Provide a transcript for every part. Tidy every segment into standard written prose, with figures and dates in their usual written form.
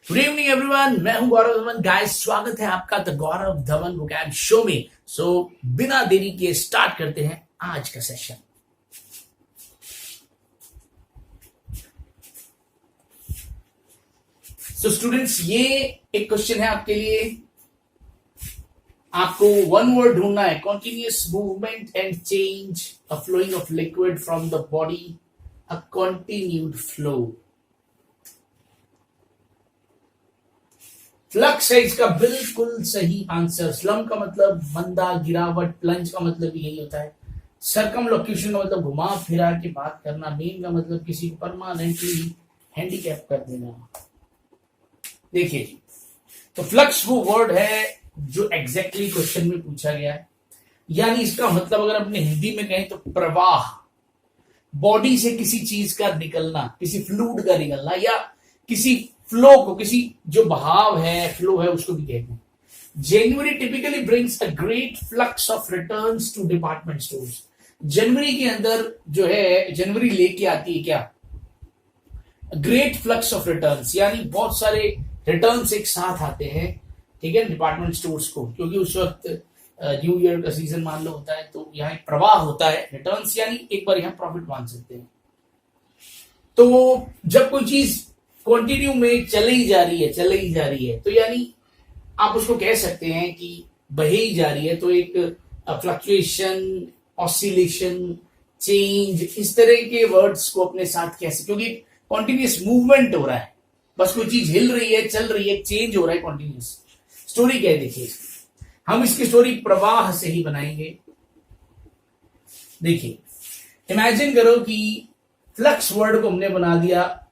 Good evening everyone, मैं हूं गौरव Dhawan. Guys, स्वागत है आपका the Gaurav Dhawan vocab show में। बिना देरी के स्टार्ट करते हैं आज का सेशन। स्टूडेंट्स, ये एक क्वेश्चन है आपके लिए। आपको वन वर्ड ढूंढना है। Continuous movement and change, a flowing of liquid from the body, a continued flow. Flux है इसका बिल्कुल सही आंसर। स्लम का मतलब मंदा, गिरावट। प्लंज का मतलब यही होता है। सर्कमलोक्यूशन का मतलब घुमा फिरा के बात करना। मेन का मतलब किसी को परमानेंटली हैंडीकैप कर देना। देखिए जी, तो फ्लक्स वो वर्ड है जो एग्जैक्टली क्वेश्चन में पूछा गया है। यानी इसका मतलब अगर अपने हिंदी में कहें तो प्रवाह, बॉडी से किसी चीज का निकलना, किसी फ्लूइड का निकलना, या किसी फ्लो को, किसी जो बहाव है, फ्लो है, उसको भी कहते हैं। January typically brings a great flux of returns to department stores. जनवरी के अंदर जो है, जनवरी लेके आती है क्या, ग्रेट फ्लक्स ऑफ रिटर्न्स, यानी बहुत सारे रिटर्न्स एक साथ आते हैं, ठीक है, डिपार्टमेंट स्टोर्स को। क्योंकि उस वक्त न्यू ईयर का सीजन मान लो होता है, तो यहाँ एक प्रवाह होता है। रिटर्न्स यानी एक बार यहाँ प्रॉफिट मान सकते हैं। तो जब कोई चीज कंटिन्यू में चली जा रही है, तो यानी आप उसको कह सकते हैं कि बही ही जा रही है। तो एक फ्लक्चुएशन, ऑसिलेशन, चेंज, इस तरह के वर्ड्स को अपने साथ कैसे, क्योंकि कॉन्टिन्यूस मूवमेंट हो रहा है, बस कोई चीज हिल रही है, चल रही है, चेंज हो रहा है कॉन्टिन्यूस। स्टोरी क्या है देखिए, हम इसकी स्टोरी प्रवाह से ही बनाएंगे। देखिए, इमेजिन करो कि फ्लक्स वर्ड को हमने बना दिया,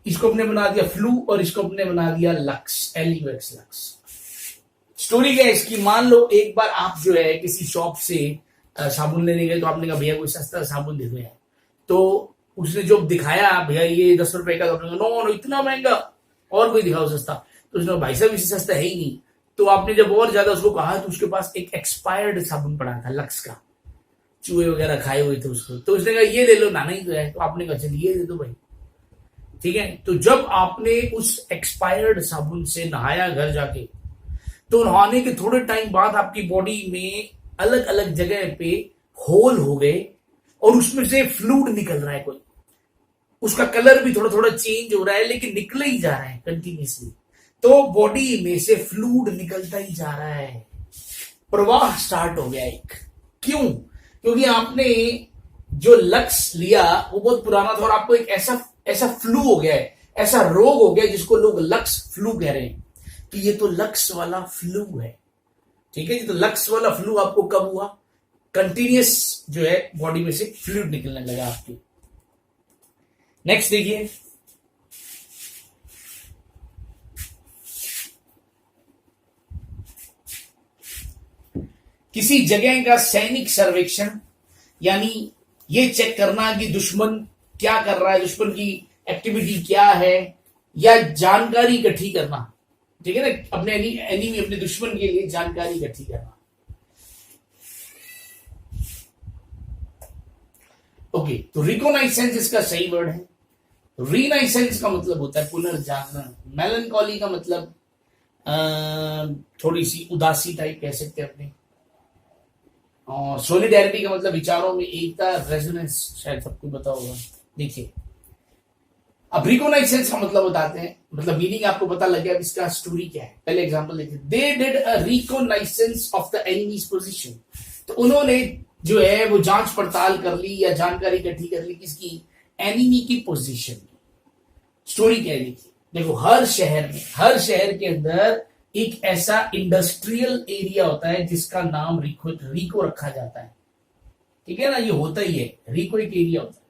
इसको हमने बना दिया फ्लू, और इसको हमने बना दिया लक्स, एलिवेक्स लक्स। स्टोरी क्या है इसकी, मान लो एक बार आप जो है किसी शॉप से साबुन लेने गए, तो आपने कहा भैया कोई सस्ता साबुन दे दो यार। तो उसने जो दिखाया, भैया ये 10 रुपए का, तो नो नो इतना महंगा, और कोई दिखाओ सस्ता। तो उसने भाई साहब इससे सस्ता है ही नहीं। तो आपने जब और ज्यादा उसको कहा, तो उसके पास एक एक्सपायर्ड साबुन पड़ा था लक्स का, चूहे वगैरह खाए हुए थे उसको। तो उसने कहा ये ले लो ना, नहीं तो है। तो आपने कहा चलिए ये दे दो भाई, ठीक है। तो जब आपने उस एक्सपायर्ड साबुन से नहाया घर जाके, तो नहाने के थोड़े टाइम बाद आपकी बॉडी में अलग अलग जगह पे होल हो गए, और उसमें से फ्लूइड निकल रहा है कोई। उसका कलर भी थोड़ा थोड़ा चेंज हो रहा है, लेकिन निकल ही जा रहा है कंटिन्यूसली। तो बॉडी में से फ्लूइड निकलता ही जा रहा है, प्रवाह स्टार्ट हो गया एक। क्यों? क्योंकि आपने जो लक्स लिया वो बहुत पुराना था, और आपको एक ऐसा फ्लू हो गया है, ऐसा रोग हो गया जिसको लोग लक्स फ्लू कह रहे हैं। तो ये तो लक्स वाला फ्लू है, ठीक है जी। तो लक्स वाला फ्लू आपको कब हुआ? कंटिन्यूस जो है बॉडी में से फ्लूइड निकलने लगा आपकी। नेक्स्ट देखिए, किसी जगह का सैनिक सर्वेक्षण, यानी ये चेक करना कि दुश्मन क्या कर रहा है, दुश्मन की एक्टिविटी क्या है, या जानकारी इकट्ठी करना, ठीक है ना। अपने एनिमी, अपने दुश्मन के लिए जानकारी इकट्ठी करना। ओके, तो रिकोनाइसेंस इसका सही वर्ड है। रीनाइसेंस का मतलब होता है पुनर्जागरण। मेलनकॉली का मतलब थोड़ी सी उदासी टाइप कह सकते हैं अपने। और सोलिडेरिटी का मतलब विचारों में एकता, रेजोनेंस, शायद सबको पता होगा। देखिए, अब रिकोनाइसेंस का मतलब बताते हैं, मतलब मीनिंग आपको पता लग गया, इसका स्टोरी क्या है। पहले एग्जांपल देखिए, they did a reconnaissance of the enemy's position. तो उन्होंने जो है वो जांच पड़ताल कर ली या जानकारी इकट्ठी कर ली, किसकी? एनिमी की पोजीशन की। स्टोरी क्या है देखिए, देखो, हर शहर के अंदर एक ऐसा इंडस्ट्रियल एरिया होता है जिसका नाम रिको रखा जाता है, ठीक है ना। ये होता ही है, रिको एक एरिया होता है।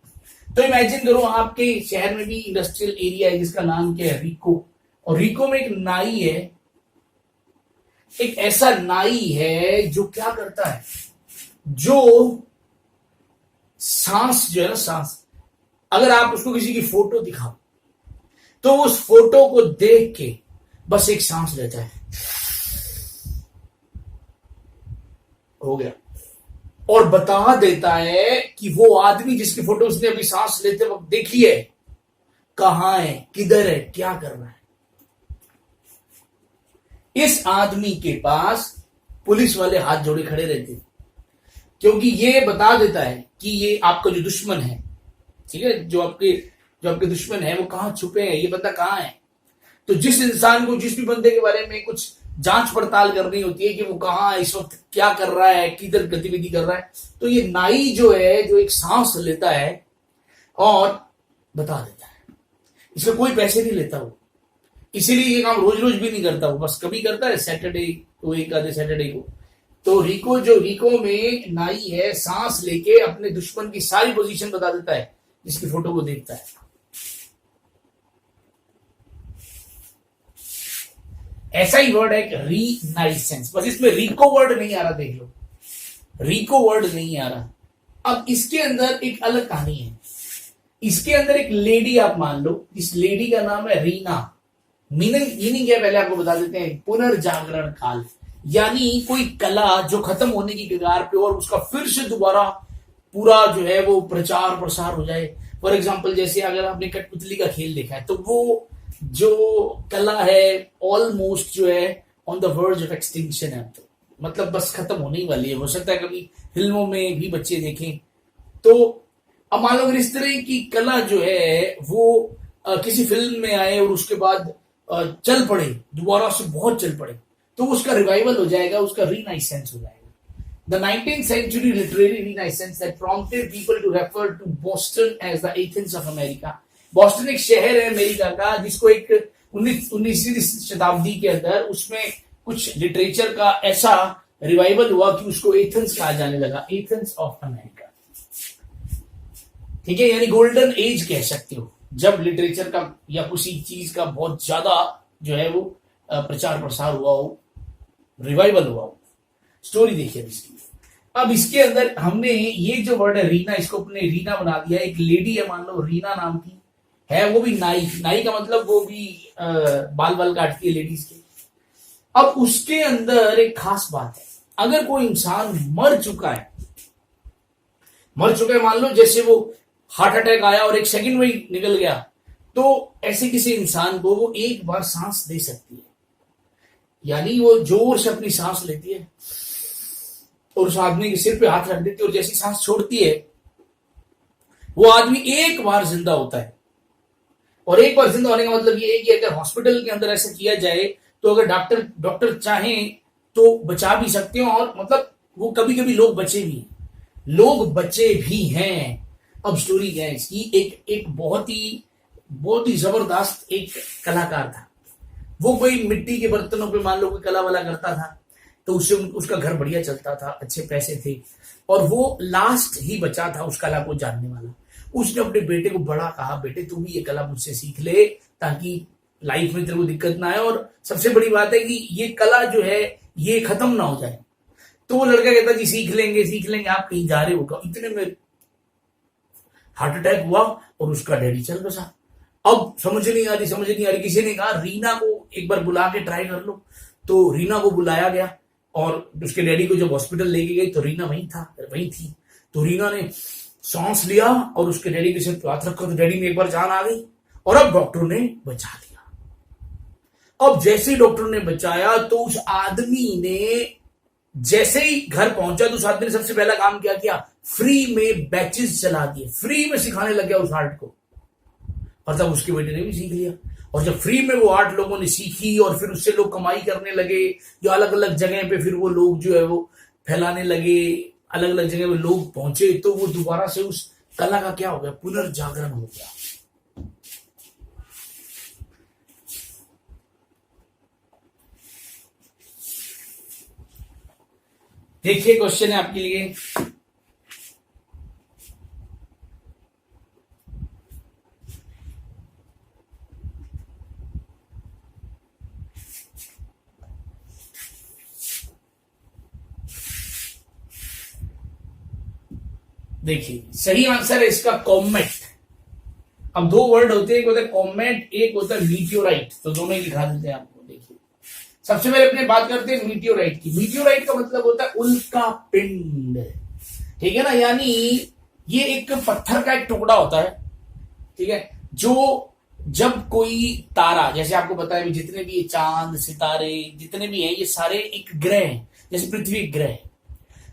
तो इमेजिन करो आपके शहर में भी इंडस्ट्रियल एरिया है जिसका नाम क्या है? रिको। और रिको में एक नाई है, एक ऐसा नाई है जो क्या करता है, जो सांस जो है ना, सांस, अगर आप उसको किसी की फोटो दिखाओ, तो उस फोटो को देख के बस एक सांस लेता है, हो गया। और बता देता है कि वो आदमी जिसकी फोटो उसने अभी सांस लेते वक्त देखी है, कहां है, किधर है, क्या कर रहा है। इस आदमी के पास पुलिस वाले हाथ जोड़े खड़े रहते, क्योंकि ये बता देता है कि ये आपका जो दुश्मन है, ठीक है, जो आपके दुश्मन है वो कहां छुपे हैं, ये बंदा कहां है। तो जिस इंसान को जिस भी बंदे के बारे में कुछ जांच पड़ताल करनी होती है कि वो कहां है, इस वक्त क्या कर रहा है, किधर गतिविधि कर रहा है, तो ये नाई जो है, जो एक सांस लेता है और बता देता है। इसका कोई पैसे नहीं लेता वो, इसीलिए ये काम रोज रोज भी नहीं करता वो, बस कभी करता है सैटरडे को, एक आधे सैटरडे को। तो रिको में नाई है, सांस लेके अपने दुश्मन की सारी पोजीशन बता देता है, जिसकी फोटो को देखता है। ऐसा ही वर्ड है रीनाइसेंस, बस इसमें रिको वर्ड नहीं आ रहा, देख लो, रिको वर्ड नहीं आ रहा। अब इसके अंदर एक अलग कहानी है। इसके अंदर एक लेडी आप मान लो, इस लेडी का नाम है रीना। मीनिंग क्या पहले आपको बता देते हैं। पुनर्जागरण काल, यानी कोई कला जो खत्म होने की कगार पे और उसका फिर से दोबारा पूरा जो है वो प्रचार प्रसार हो जाए। फॉर एग्जाम्पल, जैसे अगर आपने कठपुतली का खेल देखा है, तो वो जो कला है ऑलमोस्ट जो है on the verge of extinction है, तो मतलब बस खत्म होने ही वाली है। हो सकता है कभी फिल्मों में भी बच्चे देखें। तो अब मान लो इस तरह की कला जो है वो किसी फिल्म में आए और उसके बाद चल पड़े, दोबारा से बहुत चल पड़े, तो उसका रिवाइवल हो जाएगा, उसका रीनाइसेंस हो जाएगा। The 19th century literary renaissance that prompted people to refer to Boston as the Athens of America. Boston एक शहर है अमेरिका का, जिसको एक 19वीं शताब्दी के अंदर उसमें कुछ लिटरेचर का ऐसा रिवाइवल हुआ कि उसको एथेंस कहा जाने लगा, एथेंस ऑफ अमेरिका। ठीक है, यानी गोल्डन एज कह सकते हो, जब लिटरेचर का या किसी चीज का बहुत ज्यादा जो है वो प्रचार प्रसार हुआ हो, रिवाइवल हुआ हो। स्टोरी देखिए इसकी। अब इसके अंदर हमने ये जो वर्ड है रीना, इसको अपने रीना बना दिया। एक लेडी है मान लो रीना नाम की है, वो भी नाई का मतलब वो भी बाल काटती है लेडीज के। अब उसके अंदर एक खास बात है, अगर कोई इंसान मर चुका है मान लो, जैसे वो हार्ट अटैक आया और एक सेकंड में ही निकल गया, तो ऐसे किसी इंसान को वो एक बार सांस दे सकती है। यानी वो जोर से अपनी सांस लेती है और उस आदमी के सिर पे हाथ रख देती है, और जैसी सांस छोड़ती है वो आदमी एक बार जिंदा होता है। और एक बार जिंदा होने का मतलब ये है कि अगर हॉस्पिटल के अंदर ऐसा किया जाए तो अगर डॉक्टर चाहें तो बचा भी सकते हो, और मतलब वो कभी कभी लोग बचे भी हैं। अब स्टोरी क्या है इसकी, एक बहुत ही जबरदस्त एक कलाकार था। वो कोई मिट्टी के बर्तनों पे मान लो कोई कला वाला करता था, तो उससे उसका घर बढ़िया चलता था, अच्छे पैसे थे, और वो लास्ट ही बचा था उस कला को जानने वाला। उसने अपने बेटे को बड़ा कहा, बेटे तू भी ये कला मुझसे सीख ले, ताकि लाइफ में तेरे को दिक्कत ना आए, और सबसे बड़ी बात है कि ये कला जो है ये खत्म ना हो जाए। तो वो लड़का कहता जी सीख लेंगे, आप कहीं जा रहे हो। इतने में हार्ट अटैक हुआ और उसका डैडी चल बसा। अब समझ नहीं आ रही, किसी ने कहा रीना को एक बार बुला के ट्राई कर लो। तो रीना को बुलाया गया और उसके डैडी को जब हॉस्पिटल लेके गई तो रीना वहीं थी। तो रीना ने सांस लिया और उसके डैडी के सिर पे हाथ रखा, तो डैडी में एक बार जान आ गई और अब डॉक्टर ने बचा दिया। अब जैसे ही डॉक्टर ने बचाया तो उस आदमी ने जैसे ही घर पहुंचा तो उस आदमी ने सबसे पहला काम क्या किया, फ्री में बैचेस चला दिए, फ्री में सिखाने लग गया उस आर्ट को। और तब उसके बेटे ने भी सीख लिया, और जब फ्री में वो आर्ट लोगों ने सीखी और फिर उससे लोग कमाई करने लगे, जो अलग अलग जगह पे फिर वो लोग जो है वो फैलाने लगे, अलग अलग जगह पे लोग पहुंचे, तो वो दोबारा से उस कला का क्या हो गया, पुनर्जागरण हो गया। देखिए क्वेश्चन है आपके लिए, देखिए सही आंसर है इसका कॉमेट। अब दो वर्ड होते हैं, एक होता है कॉमेट, एक होता है मीटियोराइट। तो दोनों ही दिखा देते हैं आपको। देखिए सबसे पहले अपने बात करते हैं मीटियोराइट की। मीटियोराइट का मतलब होता है उल्का पिंड, ठीक है ना, यानी ये एक पत्थर का एक टुकड़ा होता है, ठीक है, जो जब कोई तारा, जैसे आपको पता है जितने भी ये चांद सितारे जितने भी हैं ये सारे एक ग्रह हैं, जैसे पृथ्वी एक ग्रह है,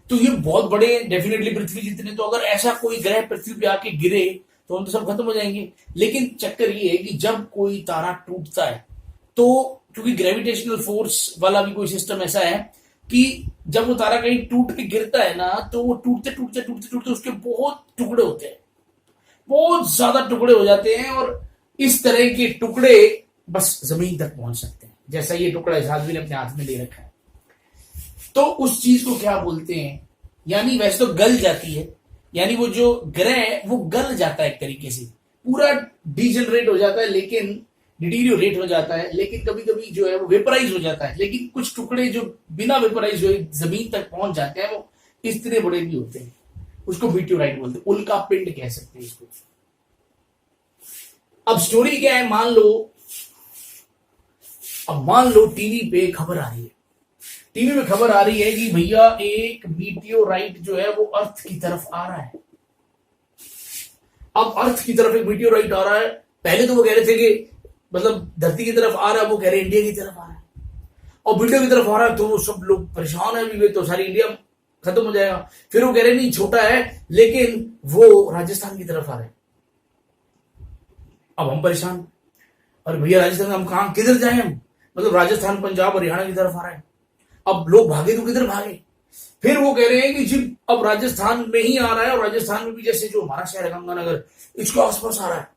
तो ये बहुत बड़े डेफिनेटली पृथ्वी जितने, तो अगर ऐसा कोई ग्रह पृथ्वी पे आके गिरे तो हम तो सब खत्म हो जाएंगे। लेकिन चक्कर ये है कि जब कोई तारा टूटता है तो क्योंकि ग्रेविटेशनल फोर्स वाला भी कोई सिस्टम ऐसा है कि जब वो तारा कहीं टूट के गिरता है ना तो वो टूटते टूटते टूटते टूटते उसके बहुत टुकड़े होते हैं, बहुत ज्यादा टुकड़े हो जाते हैं, और इस तरह के टुकड़े बस जमीन तक पहुंच सकते हैं, जैसा ये टुकड़ा इस आदमी ने अपने हाथ में ले रखा है। तो उस चीज को क्या बोलते हैं, यानी वैसे तो गल जाती है, यानी वो जो ग्रह है वो गल जाता है एक तरीके से, पूरा डिजनरेट हो जाता है, लेकिन डिटीरियोरेट हो जाता है, लेकिन कभी कभी जो है वो वेपराइज हो जाता है, लेकिन कुछ टुकड़े जो बिना वेपराइज हुए जमीन तक पहुंच जाते हैं वो इतने बड़े भी होते हैं, उसको मीटियोराइट बोलते हैं, उल्का पिंड कह सकते हैं इसको। अब स्टोरी क्या है, मान लो टीवी पे खबर आ रही है, टीवी में खबर आ रही है कि भैया एक मीटियोराइट जो है वो अर्थ की तरफ आ रहा है। अब अर्थ की तरफ एक मीटियोराइट आ रहा है, पहले तो वो कह रहे थे कि मतलब धरती की तरफ आ रहा है, वो कह रहे इंडिया की तरफ आ रहा है, और वीडियो की तरफ आ रहा है तो वो सब लोग परेशान है, भी तो सारी इंडिया खत्म हो जाएगा। फिर वो कह रहे नहीं छोटा है लेकिन वो राजस्थान की तरफ आ रहा है। अब हम परेशान, और भैया राजस्थान हम कहां किधर जाए, हम मतलब राजस्थान पंजाब हरियाणा की तरफ आ रहा है, अब लोग भागे तो किधर भागे। फिर वो कह रहे हैं कि जी अब राजस्थान में ही आ रहा है, और राजस्थान में भी जैसे जो हमारा शहर है गंगानगर इसके आसपास आ रहा है।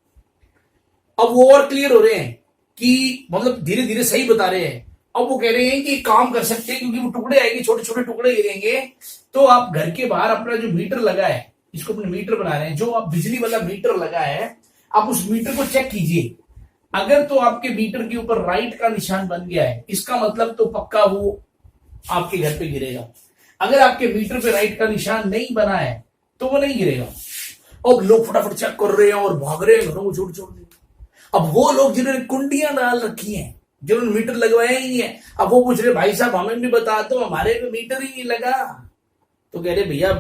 अब वो और क्लियर हो रहे हैं कि मतलब धीरे धीरे सही बता रहे हैं। अब वो कह रहे हैं कि काम कर सकते हैं क्योंकि वो टुकड़े आएंगे, छोटे छोटे टुकड़े गिरेंगे, तो आप घर के बाहर अपना जो मीटर लगा है, इसको अपने मीटर बना रहे हैं, जो आप बिजली वाला मीटर लगा है, आप उस मीटर को चेक कीजिए। अगर तो आपके मीटर के ऊपर राइट का निशान बन गया है, इसका मतलब तो पक्का वो आपके घर पे गिरेगा। अगर आपके मीटर पे राइट का निशान नहीं बना है तो वो नहीं गिरेगा। अब लोग फटाफट चेक कर रहे हैं और भाग रहे हैं घरों को छोड़ छोड़। अब वो लोग जिन्होंने कुंडियां डाल रखी हैं, जिन्होंने मीटर लगवाया ही नहीं है, अब वो पूछ रहे भाई साहब हमें भी बता दो, हमारे पे मीटर ही नहीं लगा। तो कह रहे भैया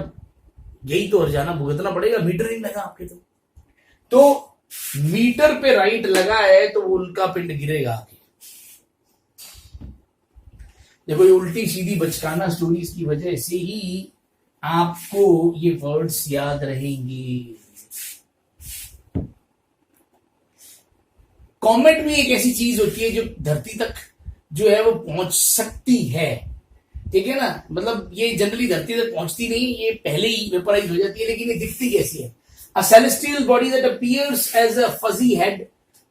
यही तो हर्जाना भुगतना पड़ेगा, मीटर ही लगा आपके। तो मीटर पे राइट लगा है तो उल्का पिंड गिरेगा आगे। देखो ये उल्टी सीधी बचकाना स्टोरीज की वजह से ही आपको ये वर्ड्स याद रहेंगे। कॉमेट भी एक ऐसी चीज होती है जो धरती तक जो है वो पहुंच सकती है, ठीक है ना, मतलब ये जनरली धरती तक पहुंचती नहीं, ये पहले ही वेपराइज हो जाती है, लेकिन ये दिखती कैसी है? A celestial body that appears as a fuzzy head,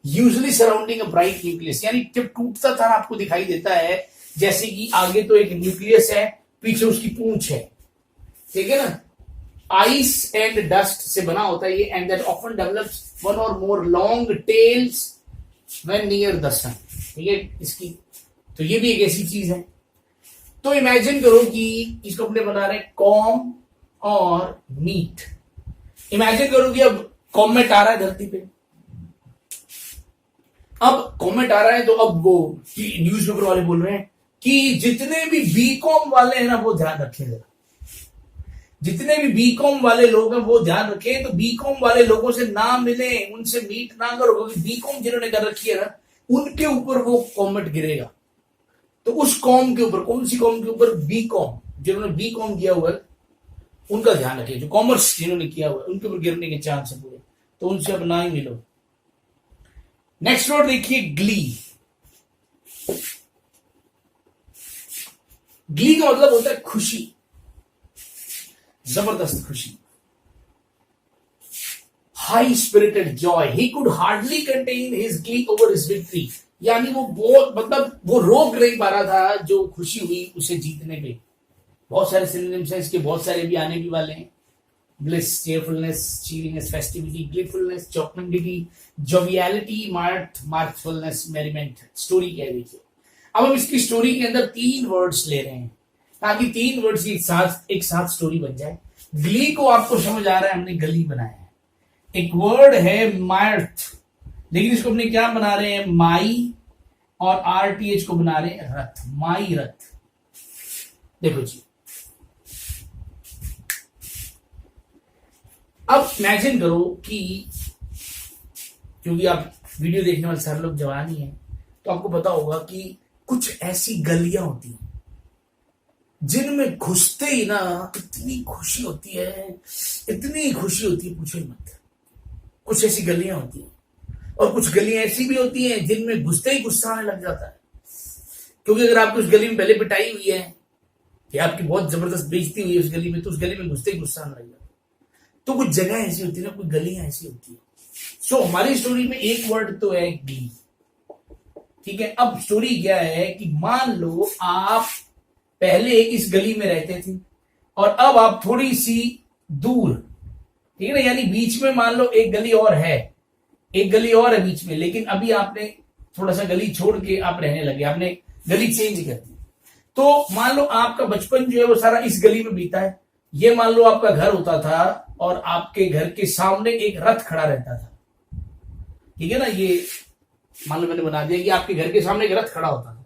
usually surrounding a bright nucleus। यानी जब टूटता तारा आपको दिखाई देता है जैसे कि आगे तो एक न्यूक्लियस है, पीछे उसकी पूंछ है, ठीक है ना, आइस एंड डस्ट से बना होता है ये, and that often develops one or more long tails when near the sun, ठीक है इसकी। तो ये भी एक ऐसी चीज है। तो इमेजिन करो कि इसको अपने बना रहे कॉम और मीट। इमेजिन करो कि अब कॉमेट आ रहा है धरती पे, अब कॉमेट आ रहा है तो अब वो न्यूज़पेपर वाले बोल रहे हैं कि जितने भी बीकॉम वाले हैं ना वो ध्यान रखें जरा, जितने भी बीकॉम वाले लोग हैं वो ध्यान रखें, तो बीकॉम वाले लोगों से ना मिले, उनसे मीट ना करो, क्योंकि बीकॉम जिन्होंने कर रखी है ना उनके ऊपर वो कॉमेट गिरेगा। तो उस कॉम के ऊपर, कौन सी कॉम के ऊपर? बीकॉम, जिन्होंने बीकॉम किया हुआ है उनका ध्यान रखिए, जो कॉमर्स जिन्होंने किया हुआ है उनके ऊपर गिरने के चांस है पूरे, तो उनसे अब ना ही मिलो। नेक्स्ट वर्ड देखिए ग्ली। ग्ली का मतलब होता है खुशी, जबरदस्त खुशी, high spirited Joy. He could hardly contain his Glee over his victory, यानी वो बहुत मतलब वो रोक नहीं पा रहा था जो खुशी हुई उसे जीतने पे। बहुत सारे सिनोनिम्स हैं इसके, बहुत सारे भी आने भी वाले हैं। Bliss, cheerfulness, cheeringness, festivity, gleefulness, चॉकमेंडिटी, जोवियलिटी, मार्थफुलनेस, मेरीमेंट। स्टोरी कह दीजिए। अब हम इसकी स्टोरी के अंदर 3 वर्ड्स ले रहे हैं ताकि 3 वर्ड्स की एक साथ स्टोरी बन जाए। ग्ली को आपको समझ आ रहा है, हमने गली बनाया है। एक वर्ड है मार्थ, लेकिन इसको अपने क्या बना रहे हैं? माई, और RTH को बना रहे हैं रथ, माई रथ। देखो जी, अब इमेजिन करो कि क्योंकि आप वीडियो देखने वाले सारे लोग जवान ही हैं, तो आपको पता होगा कि कुछ ऐसी गलियां होती हैं जिनमें घुसते ही ना इतनी खुशी होती है, इतनी खुशी होती है पूछो ही मत। कुछ ऐसी गलियां होती हैं, और कुछ गलियां ऐसी भी होती हैं जिनमें घुसते ही गुस्सा आने लग जाता है। क्योंकि अगर आपकी उस गली में पहले पिटाई हुई है कि आपकी बहुत जबरदस्त बेइज्जती हुई है उस गली में, तो उस गली में घुसते ही गुस्सा आने लग जाता है। तो कुछ जगह ऐसी होती है ना, कुछ गलियां ऐसी होती है। सो हमारी स्टोरी में एक वर्ड तो है गली, ठीक है। अब स्टोरी क्या है कि मान लो आप पहले इस गली में रहते थे और अब आप थोड़ी सी दूर, ठीक है ना, यानी बीच में मान लो एक गली और है, एक गली और है बीच में, लेकिन अभी आपने थोड़ा सा गली छोड़ के आप रहने लगे, आपने गली चेंज कर दी। तो मान लो आपका बचपन जो है वो सारा इस गली में बीता है। ये मान लो आपका घर होता था और आपके घर के सामने एक रथ खड़ा रहता था, ठीक है ना। ये मान लो मैंने बना दिया कि आपके घर के सामने एक रथ खड़ा होता था।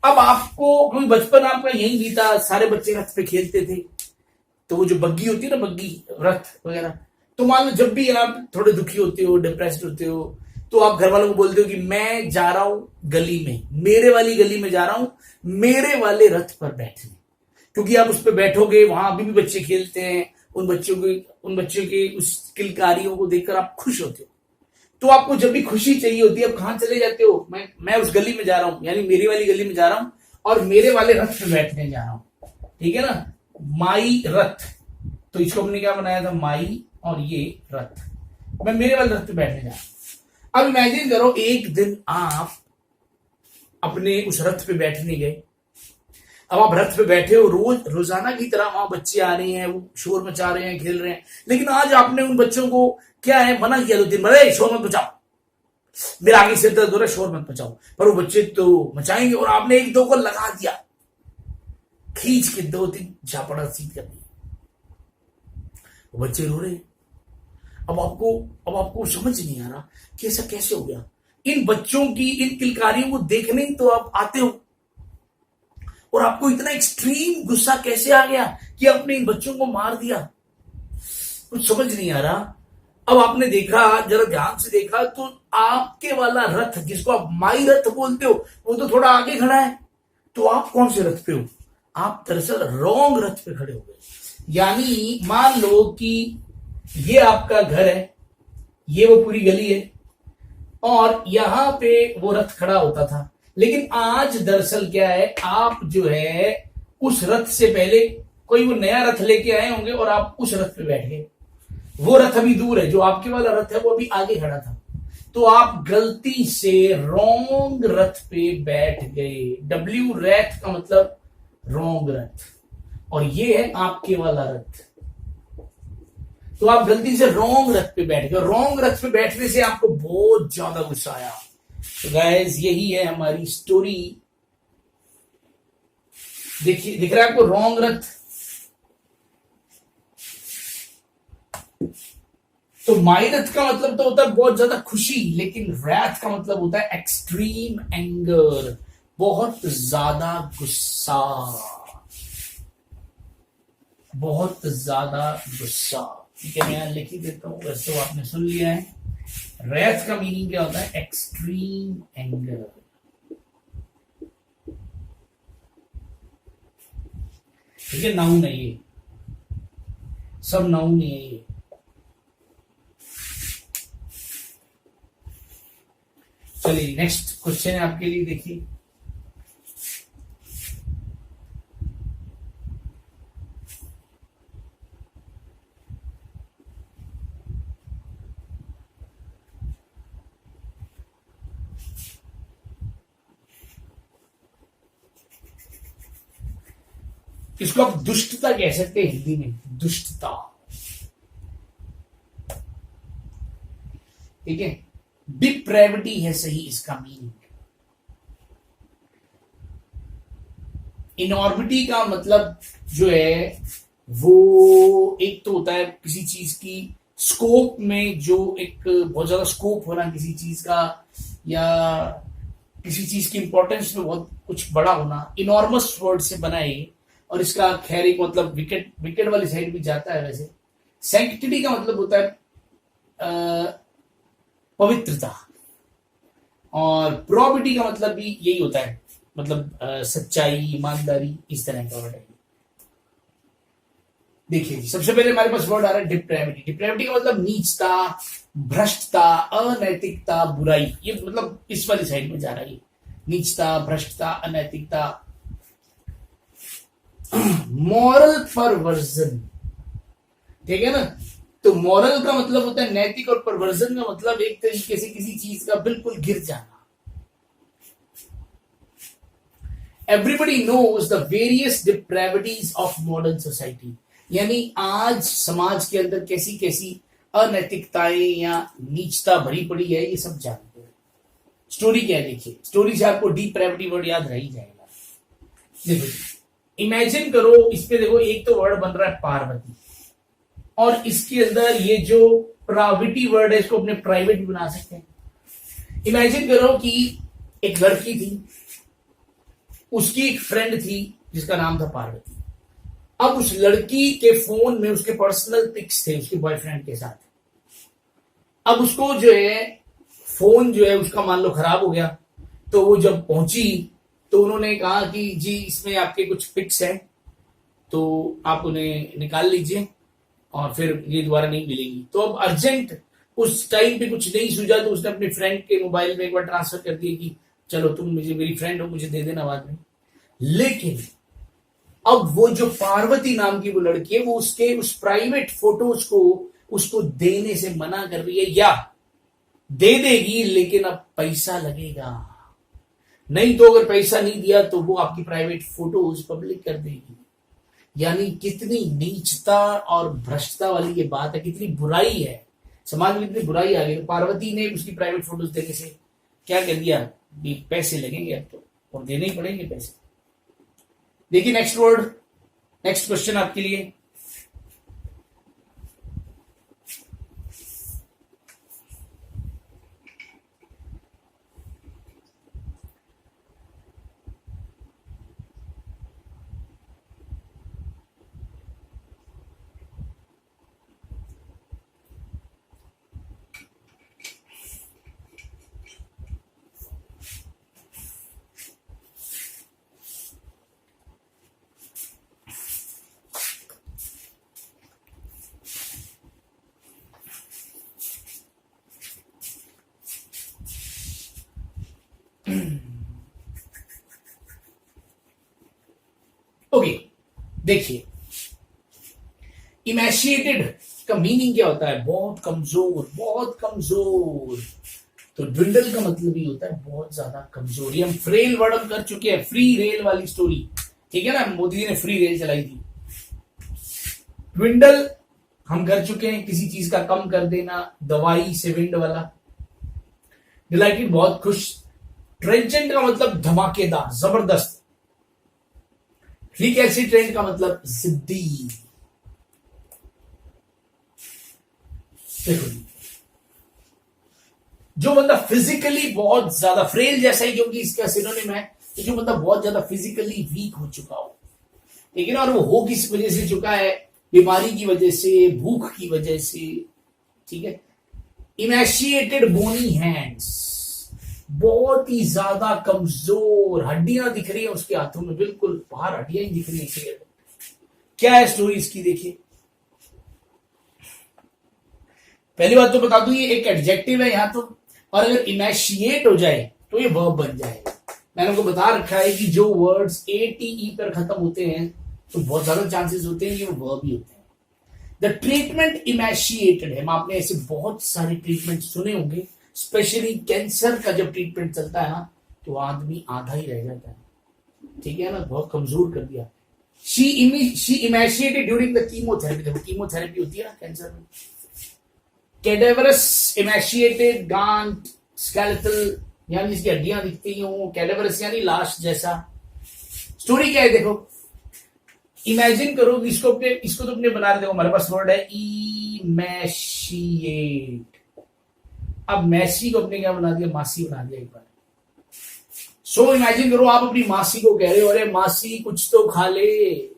अब आपको, क्योंकि बचपन आपका यही बीता, सारे बच्चे रथ पे खेलते थे, तो वो जो बग्गी होती है ना, बग्गी रथ वगैरह, तो मान लो जब भी आप थोड़े दुखी होते हो, डिप्रेस्ड होते हो, तो आप घर वालों को बोलते हो कि मैं जा रहा हूं गली में, मेरे वाली गली में जा रहा हूं, मेरे वाले रथ पर बैठने। क्योंकि आप उस पर बैठोगे, वहां अभी भी बच्चे खेलते हैं, उन बच्चों के उस किलकारियों को देखकर आप खुश होते हो। तो आपको जब भी खुशी चाहिए होती है, आप कहां चले जाते हो? मैं उस गली में जा रहा हूं, यानी मेरी वाली गली में जा रहा हूं और मेरे वाले रथ पे बैठने जा रहा हूं, ठीक है ना। माई रथ, तो इसको हमने क्या बनाया था, माई, और ये रथ, मैं मेरे वाले रथ पे बैठने जा रहा हूं। अब इमेजिन करो एक दिन आप अपने उस रथ पे बैठने गए। अब आप रथ पे बैठे हो, रोजाना की तरह वहां बच्चे आ रहे हैं, वो शोर मचा रहे हैं, खेल रहे हैं, लेकिन आज आपने उन बच्चों को क्या है, मना किया 2 दिन, अरे शोर मत मचाओ, मेरा आगे सिर दर्द हो रहा है, शोर मत मचाओ। पर वो बच्चे तो मचाएंगे, और आपने 1-2 को लगा दिया, खींच के 2-3 झापड़ा सीध कर दिया, वो बच्चे रो रहे। अब आपको समझ नहीं आ रहा कि ऐसा कैसे हो गया। इन बच्चों की इन किलकारियों को देखने तो आप आते हो, और आपको इतना एक्सट्रीम गुस्सा कैसे आ गया कि आपने इन बच्चों को मार दिया, कुछ समझ नहीं आ रहा। अब आपने देखा, जरा ध्यान से देखा, तो आपके वाला रथ, जिसको आप माई रथ बोलते हो, वो तो थोड़ा आगे खड़ा है। तो आप कौन से रथ पे हो? आप दरअसल रॉन्ग रथ पे खड़े हो गए। यानी मान लो कि ये आपका घर है, ये वो पूरी गली है, और यहां पे वो रथ खड़ा होता था। लेकिन आज दरअसल क्या है, आप जो है उस रथ से पहले कोई वो नया रथ लेके आए होंगे और आप उस रथ पे बैठ गए। वो रथ अभी दूर है, जो आपके वाला रथ है वो अभी आगे खड़ा था, तो आप गलती से रॉन्ग रथ पे बैठ गए। डब्ल्यू रथ का मतलब रॉन्ग रथ, और ये है आपके वाला रथ, तो आप गलती से रॉन्ग रथ पे बैठ गए। रॉन्ग रथ पे बैठने से आपको बहुत ज्यादा गुस्सा आया। तो गाइस यही है हमारी स्टोरी। देखिए, दिख रहा है आपको रॉन्ग रथ? तो माई रथ का मतलब तो होता है बहुत ज्यादा खुशी, लेकिन रैथ का मतलब होता है एक्सट्रीम एंगर, बहुत ज्यादा गुस्सा, बहुत ज्यादा गुस्सा। ठीक है, मैं यहां लिख ही देता हूं, वैसे तो आपने सुन लिया है। रैथ का मीनिंग क्या होता है? Extreme anger. ठीक है, नाउन है ये, सब नाउन है ये। चलिए नेक्स्ट क्वेश्चन है आपके लिए, देखिए। इसको आप दुष्टता कह सकते हैं हिंदी में, दुष्टता। ठीक है, डिप्रेविटी है सही इसका मीनिंग। इनॉर्मिटी का मतलब जो है वो एक तो होता है किसी चीज की स्कोप में, जो एक बहुत ज्यादा स्कोप होना किसी चीज का, या किसी चीज की इंपॉर्टेंस में बहुत कुछ बड़ा होना। इनॉर्मस वर्ड से बना है, और इसका खैर एक मतलब विकेट, विकेट वाली साइड भी जाता है वैसे। सैंक्टिटी का मतलब होता है पवित्रता। और प्रोबिटी का मतलब भी यही होता है, मतलब सच्चाई, ईमानदारी, इस तरह का वर्ड है। देखिए जी, सबसे पहले हमारे पास वर्ड आ रहा है डिप्रेविटी। डिप्रेविटी का मतलब नीचता, भ्रष्टता, अनैतिकता, बुराई। ये मतलब इस वाली साइड में जा रहा है, नीचता, भ्रष्टता, अनैतिकता। मॉरल परवर्जन, ठीक है ना। तो मॉरल का मतलब होता है नैतिक, और परवर्जन का मतलब एक तरीके से किसी चीज का बिल्कुल गिर जाना। Everybody knows the various depravities of modern society, यानी आज समाज के अंदर कैसी कैसी अनैतिकताएं या नीचता भरी पड़ी है, ये सब जानते हैं। स्टोरी क्या है देखिए, स्टोरी से आपको डिप्रेविटी वर्ड याद रह ही जाएगा। देखो इमेजिन करो, इस पे देखो एक तो वर्ड बन रहा है पार्वती, और इसके अंदर ये जो प्राविटी वर्ड है इसको अपने प्राइवेट भी बना सकते हैं। इमेजिन करो कि एक लड़की थी, उसकी एक फ्रेंड थी जिसका नाम था पार्वती। अब उस लड़की के फोन में उसके पर्सनल पिक्स थे उसके बॉयफ्रेंड के साथ। अब उसको जो है फोन जो है उसका मान लो खराब हो गया, तो वो जब पहुंची तो उन्होंने कहा कि जी इसमें आपके कुछ पिक्स हैं, तो आप उन्हें निकाल लीजिए और फिर ये दोबारा नहीं मिलेगी। तो अब अर्जेंट उस टाइम पे कुछ नहीं सूझा, तो उसने अपने फ्रेंड के मोबाइल में एक बार ट्रांसफर कर दिया कि चलो तुम मुझे, मेरी फ्रेंड हो, मुझे दे देना बाद में। लेकिन अब वो जो पार्वती नाम की वो लड़की है, वो उसके उस प्राइवेट फोटोज को उसको देने से मना कर रही है, या दे देगी लेकिन अब पैसा लगेगा, नहीं तो अगर पैसा नहीं दिया तो वो आपकी प्राइवेट फोटोज पब्लिक कर देगी। यानी कितनी नीचता और भ्रष्टता वाली ये बात है, कितनी बुराई है समाज में, कितनी बुराई आ गई। तो पार्वती ने उसकी प्राइवेट फोटोज देने से क्या कर दिया, पैसे लगेंगे अब तो, और देने ही पड़ेंगे पैसे। देखिए नेक्स्ट वर्ड, नेक्स्ट क्वेश्चन आपके लिए। ओके देखिए, इमेशिएटेड का मीनिंग क्या होता है, बहुत कमजोर, बहुत कमजोर। तो ड्विंडल का मतलब ही होता है बहुत ज्यादा कमजोर। हम फ्रेल वर्ड हम कर चुके हैं, फ्री रेल वाली स्टोरी, ठीक है ना, मोदी जी ने फ्री रेल चलाई थी। ड्विंडल हम कर चुके हैं, किसी चीज का कम कर देना, दवाई से विंड वाला। डिलाइटेड बहुत खुश। ट्रेंचेंट का मतलब धमाकेदार, जबरदस्त। रिकैल्सिट्रेंट का मतलब जिद्दी। देखो जो बंदा फिजिकली बहुत ज्यादा फ्रेल जैसा ही, क्योंकि इसका सिनोनिम है, तो जो बंदा बहुत ज्यादा फिजिकली वीक हो चुका हो, ठीक है ना, और वो हो किस वजह से चुका है, बीमारी की वजह से, भूख की वजह से, ठीक है। इमेशिएटेड बोनी हैंड्स, बहुत ही ज्यादा कमजोर, हड्डियां दिख रही है उसके हाथों में, बिल्कुल बाहर हड्डियां ही दिख रही है। क्या है स्टोरी इसकी, देखिए। पहली बात तो बता दूं, ये एक एडजेक्टिव है यहां तो, और अगर इमेशिएट हो जाए तो ये वर्ब बन जाएगा। मैंने आपको बता रखा है कि जो वर्ड्स ATE पर खत्म होते हैं तो बहुत ज्यादा चांसेस होते हैं कि वो वर्ब ही होते हैं। द ट्रीटमेंट इमेशिएटेड है, आपने ऐसे बहुत सारे ट्रीटमेंट सुने होंगे, स्पेशली कैंसर का जब ट्रीटमेंट चलता है ना, तो आदमी आधा ही रह जाता है, ठीक है ना, बहुत कमजोर कर दिया। शी इमेशिएटेड ड्यूरिंग द कीमोथेरेपी, देखो कीमोथेरेपी होती है ना कैंसर में। कैडेवरस इमेशिएटेड, गांठ, स्केलेटल, यानी इसकी हड्डियां दिखती हो, कैडेवरस यानी लाश जैसा। स्टोरी क्या है देखो, इमेजिन करो कि इसको तो अपने बना रहे, देखो हमारे पास वर्ड है इमेशिएट। अब मैसी को अपने क्या बना दिया, मासी बना दिया एक बार। सो इमेजिन करो आप अपनी मासी को कह रहे हो, अरे मासी कुछ तो खा ले।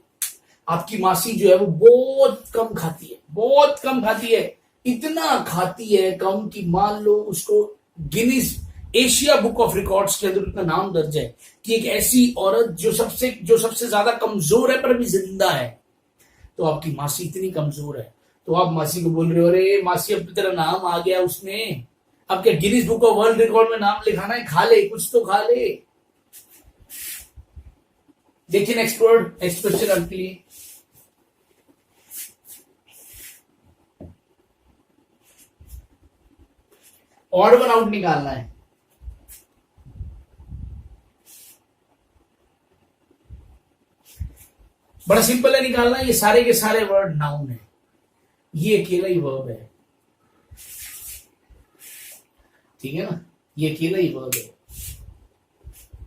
आपकी मासी जो है वो बहुत कम खाती है, बहुत कम खाती है, इतना खाती है कम कि मान लो उसको Guinness Asia book of records के अंदर उनका नाम दर्ज है कि एक ऐसी औरत जो सबसे ज्यादा कमजोर है पर अभी जिंदा है। तो आपकी मासी इतनी कमजोर है, तो आप मासी को बोल रहे हो, अरे मासी अब तेरा नाम आ गया उसमें, अब क्या Guinness book of world record में नाम लिखाना है, खा ले कुछ तो खा ले। देखिए नेक्स्ट वर्ड, नेक्स्ट क्वेश्चन आपके लिए। ऑड वन आउट निकालना है। बड़ा सिंपल है निकालना, ये सारे के सारे वर्ड नाउन है, ये अकेला ही वर्ब है, ठीक है ना, ये अकेला ही वर्ब है।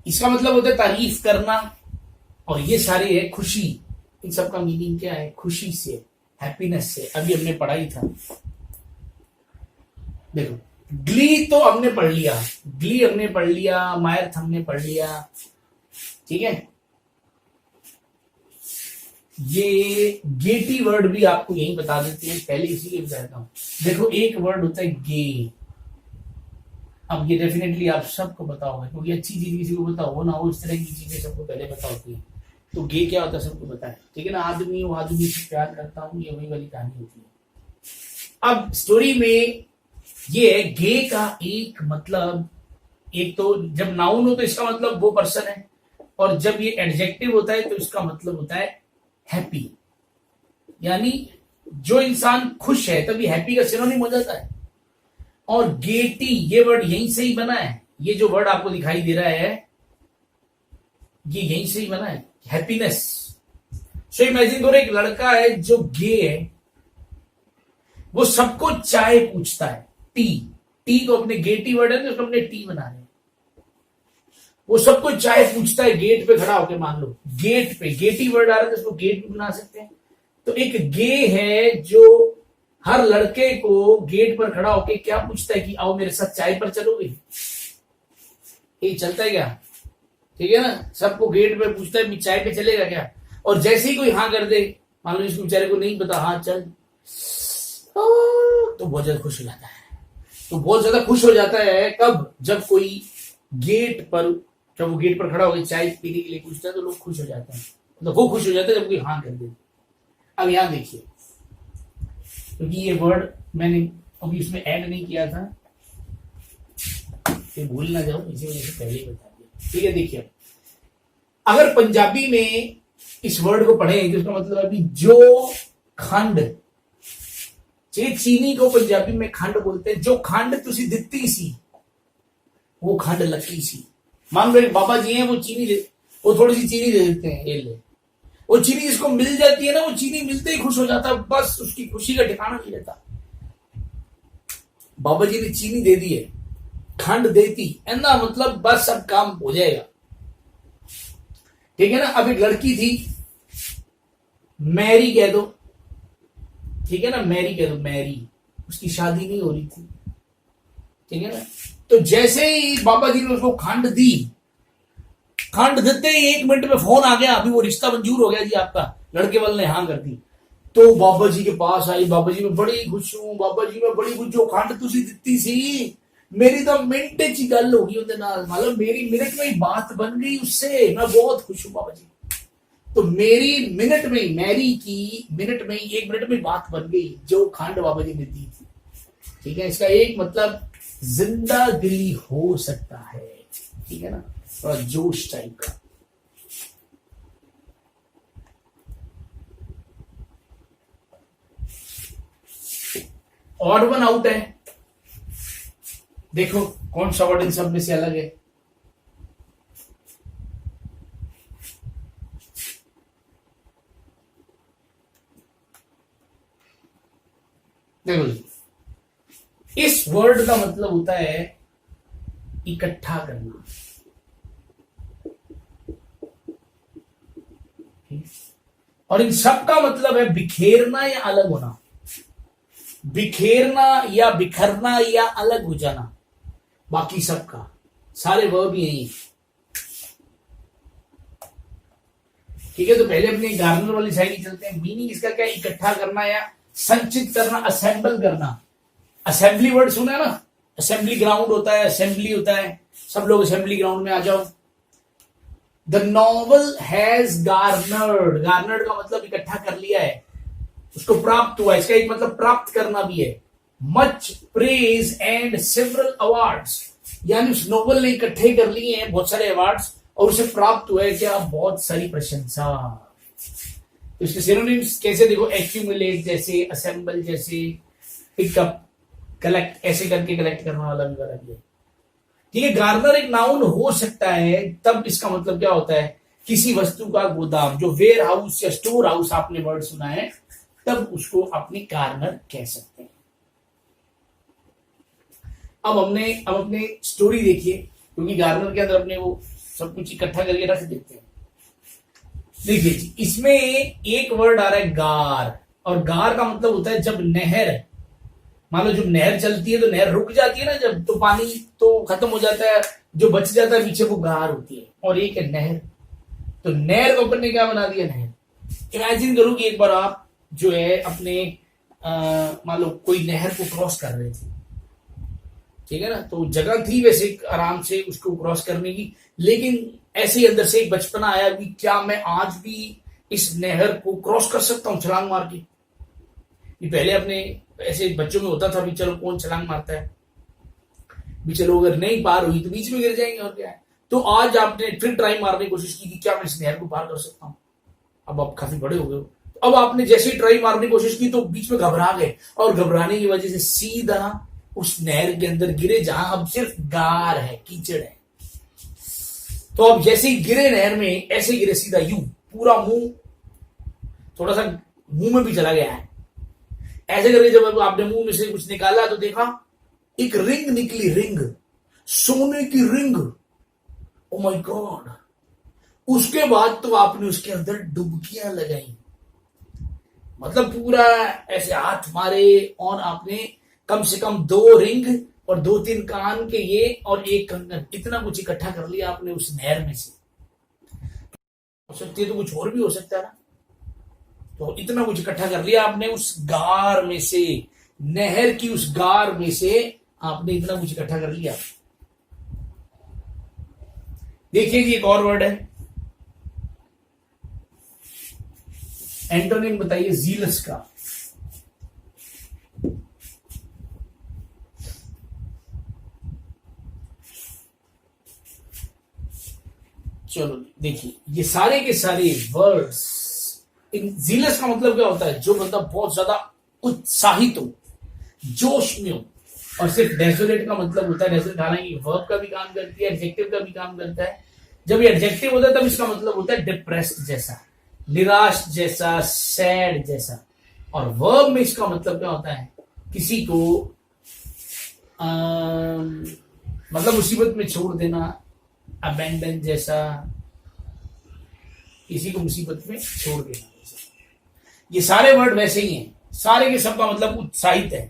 इसका मतलब होता है तारीफ करना, और ये सारे है खुशी। इन सब का मीनिंग क्या है? खुशी से, हैप्पीनेस से। अभी हमने पढ़ाई था, देखो ग्ली तो हमने पढ़ लिया, ग्ली हमने पढ़ लिया, मायर्थ हमने पढ़ लिया, ठीक है। ये गेटी वर्ड भी आपको यही बता देते हैं, पहले इसीलिए बताता हूं। देखो एक वर्ड होता है गे, अब ये डेफिनेटली आप सबको पता होगा, क्योंकि अच्छी चीज किसी को पता हो ना हो, इस तरह की चीजें सबको पहले पता होती है। तो गे क्या होता है सबको पता है, ठीक है ना। आदमी वो आदमी से प्यार करता हूँ, ये वही वाली कहानी होती है। अब स्टोरी में ये है, गे का एक मतलब, एक तो जब नाउन हो तो इसका मतलब वो पर्सन है, और जब ये एडजेक्टिव होता है तो इसका मतलब होता है हैप्पी, यानी जो इंसान खुश है तभी हैप्पी का सिनोनिम हो जाता है। और गेटी ये वर्ड यहीं से ही बना है, ये जो वर्ड आपको दिखाई दे रहा है ये यहीं से ही बना है, हैप्पीनेस। सो इमेजिन करो एक लड़का है जो गे है, वो सबको चाय पूछता है, टी, टी को अपने गेटी वर्ड है तो उसको अपने टी बना रहे, वो सबको चाय पूछता है गेट पे खड़ा होकर, मान लो गेट पे, गेटी वर्ड आ रहा है तो उसको गेट भी बना सकते हैं। तो एक गे है जो हर लड़के को गेट पर खड़ा होकर क्या पूछता है कि आओ मेरे साथ चाय पर चलोगे, ये चलता है क्या, ठीक है ना। सबको गेट पे पूछता है चाय पे चलेगा क्या, और जैसे ही कोई हाँ कर दे, मान लो इसको बेचारे को नहीं पता, हाँ चल, तो बहुत ज्यादा खुश हो जाता है। तो बहुत ज्यादा खुश हो जाता है कब, जब कोई गेट पर, जब वो गेट पर खड़ा होकर चाय पीने के लिए पूछता है तो लोग खुश हो जाते हैं, तो वो खुश हो जाते हैं जब कोई हाँ कर दे। अब यहां देखिए, क्योंकि ये वर्ड मैंने अभी इसमें ऐड नहीं किया था, फिर भूल ना जाओ, इसी वजह से पहले ही बता दिया, ठीक है। देखिए अगर पंजाबी में इस वर्ड को पढ़े तो इसका मतलब अभी जो खंड, चीनी को पंजाबी में खंड बोलते हैं, जो खंड तुसी दित्ती सी वो खंड लकी सी। मान लो एक बाबा जी हैं, वो चीनी वो थोड़ी सी चीनी दे देते हैं, ये ले, वो चीनी जिसको मिल जाती है ना, वो चीनी मिलते ही खुश हो जाता है, बस उसकी खुशी का ठिकाना नहीं रहता। बाबा जी ने चीनी दे दी है, खंड देती है ना, मतलब बस सब काम हो जाएगा, ठीक है ना। अब एक लड़की थी, मैरी कह दो, ठीक है ना, मैरी कह दो, मैरी, उसकी शादी नहीं हो रही थी, ठीक है ना। तो जैसे ही बाबा जी ने उसको खंड दी, खंड देते ही 1 मिनट में फोन आ गया, अभी वो रिश्ता मंजूर हो गया जी आपका, लड़के वाले ने हाँ कर दी। तो बाबा जी के पास आई, बाबा जी मैं बड़ी खुश हूं, बाबा जी मैं बड़ी खुश, जो खंड तुसी दित्ती सी मेरी तो मिनट च गल हो गई उहदे नाल, मतलब मेरी मिनट में ही बात बन गई उससे, मैं बहुत खुश हूं बाबा जी। तो मेरी मिनट में ही, मैरी की मिनट में ही, 1 मिनट में बात बन गई जो खंड बाबा जी ने दी थी, ठीक है। इसका एक मतलब जिंदा दिली हो सकता है, ठीक है ना, थोड़ा जोश टाइप का। ऑड वन आउट है, देखो कौन सा वर्ड इन सब में से अलग है। देखो जी, इस वर्ड का मतलब होता है इकट्ठा करना, और इन सब का मतलब है बिखेरना या अलग होना, बिखेरना या बिखरना या अलग हो जाना, बाकी सबका सारे वर्ब यही, ठीक है। तो पहले अपने गार्नर वाली साइड ही चलते हैं। मीनिंग इसका क्या है, इकट्ठा करना या संचित करना, असेंबल करना। असेंबली वर्ड सुना है ना, असेंबली ग्राउंड होता है, असेंबली होता है, सब लोग असेंबली ग्राउंड में आ जाओ। The novel has garnered, garnered का मतलब इकट्ठा कर लिया है, उसको प्राप्त हुआ, इसका एक मतलब प्राप्त करना भी है। Much praise and several awards, यानी उस नोवेल ने इकट्ठे कर लिए हैं बहुत सारे अवार्ड्स और उसे प्राप्त हुआ है क्या, बहुत सारी प्रशंसा। तो इसके सिनोनिम्स कैसे देखो, एक्यूमुलेट जैसे, असेंबल जैसे, पिकअप, कलेक्ट, ऐसे करके कलेक्ट करने वाला भी वर्ब है। ठीक है, गार्नर एक नाउन हो सकता है, तब इसका मतलब क्या होता है, किसी वस्तु का गोदाम, जो वेयर हाउस या स्टोर हाउस आपने वर्ड सुना है, तब उसको अपने गार्नर कह सकते हैं। अब अपने स्टोरी देखिए, क्योंकि गार्नर के अंदर अपने वो सब कुछ इकट्ठा करके रख देते हैं। देखिए जी, इसमें एक वर्ड आ रहा है गार, और गार का मतलब होता है जब नहर, मान लो जब नहर चलती है तो नहर रुक जाती है ना, जब तो पानी तो खत्म हो जाता है, जो बच जाता है पीछे वो गार होती है, और एक है नहर। तो नहर को अपन ने क्या बना दिया, नहर। इमेजिन करो कि एक बार आप जो है अपने मान लो कोई नहर को क्रॉस कर रहे थे, ठीक है ना, तो जगह थी वैसे आराम से उसको क्रॉस करने की, लेकिन ऐसे ही अंदर से एक बचपना आया कि क्या मैं आज भी इस नहर को क्रॉस कर सकता हूं छलांग मार के। ये पहले अपने ऐसे बच्चों में होता था भी चलो कौन छलांग मारता है, भी चलो अगर नहीं पार हुई तो बीच में गिर जाएंगे और क्या है। तो आज आपने फिर ट्राई मारने की कोशिश की कि क्या मैं इस नहर को पार कर सकता हूं। अब आप काफी बड़े हो गए हो, अब आपने जैसे ही ट्राई मारने की कोशिश की तो बीच में घबरा गए, और घबराने की वजह से सीधा उस नहर के अंदर गिरे जहां अब सिर्फ गार है, कीचड़ है। तो अब जैसे ही गिरे नहर में, ऐसे गिरे सीधा यूं, पूरा मुंह थोड़ा सा मुंह में भी चला गया है। ऐसे करके जब आपने मुंह में से कुछ निकाला तो देखा एक रिंग निकली, रिंग, सोने की रिंग। Oh my God. उसके बाद तो आपने उसके अंदर डुबकियां लगाई, मतलब पूरा ऐसे हाथ मारे, और आपने कम से कम 2 रिंग और 2-3 कान के ये और एक कंगन, इतना कुछ इकट्ठा कर लिया आपने उस नहर में से। हो सकती है तो कुछ और भी हो सकता है ना, तो इतना कुछ इकट्ठा कर लिया आपने उस गार में से, नहर की उस गार में से आपने इतना कुछ इकट्ठा कर लिया। देखिए जी, एक और वर्ड है, एंटोनिम बताइए जीलस का। चलो देखिए, ये सारे के सारे वर्ड्स, इन जीलस का मतलब क्या होता है, जो बंदा बहुत ज्यादा उत्साहित हो, जोश में हो। और सिर्फ डेसोलेट का मतलब होता है, डेसोलेट हालांकि वर्ब का भी काम करती है, एडजेक्टिव का भी काम करता है। जब ये एडजेक्टिव होता है तब इसका मतलब होता है डिप्रेस्ड जैसा, निराश जैसा, सैड जैसा। और वर्ब में इसका मतलब क्या होता है, किसी को मतलब मुसीबत में छोड़ देना, अबेंडन जैसा, किसी को मुसीबत में छोड़ देना जैसा। ये सारे वर्ड वैसे ही हैं, सारे के सब का मतलब उत्साहित है।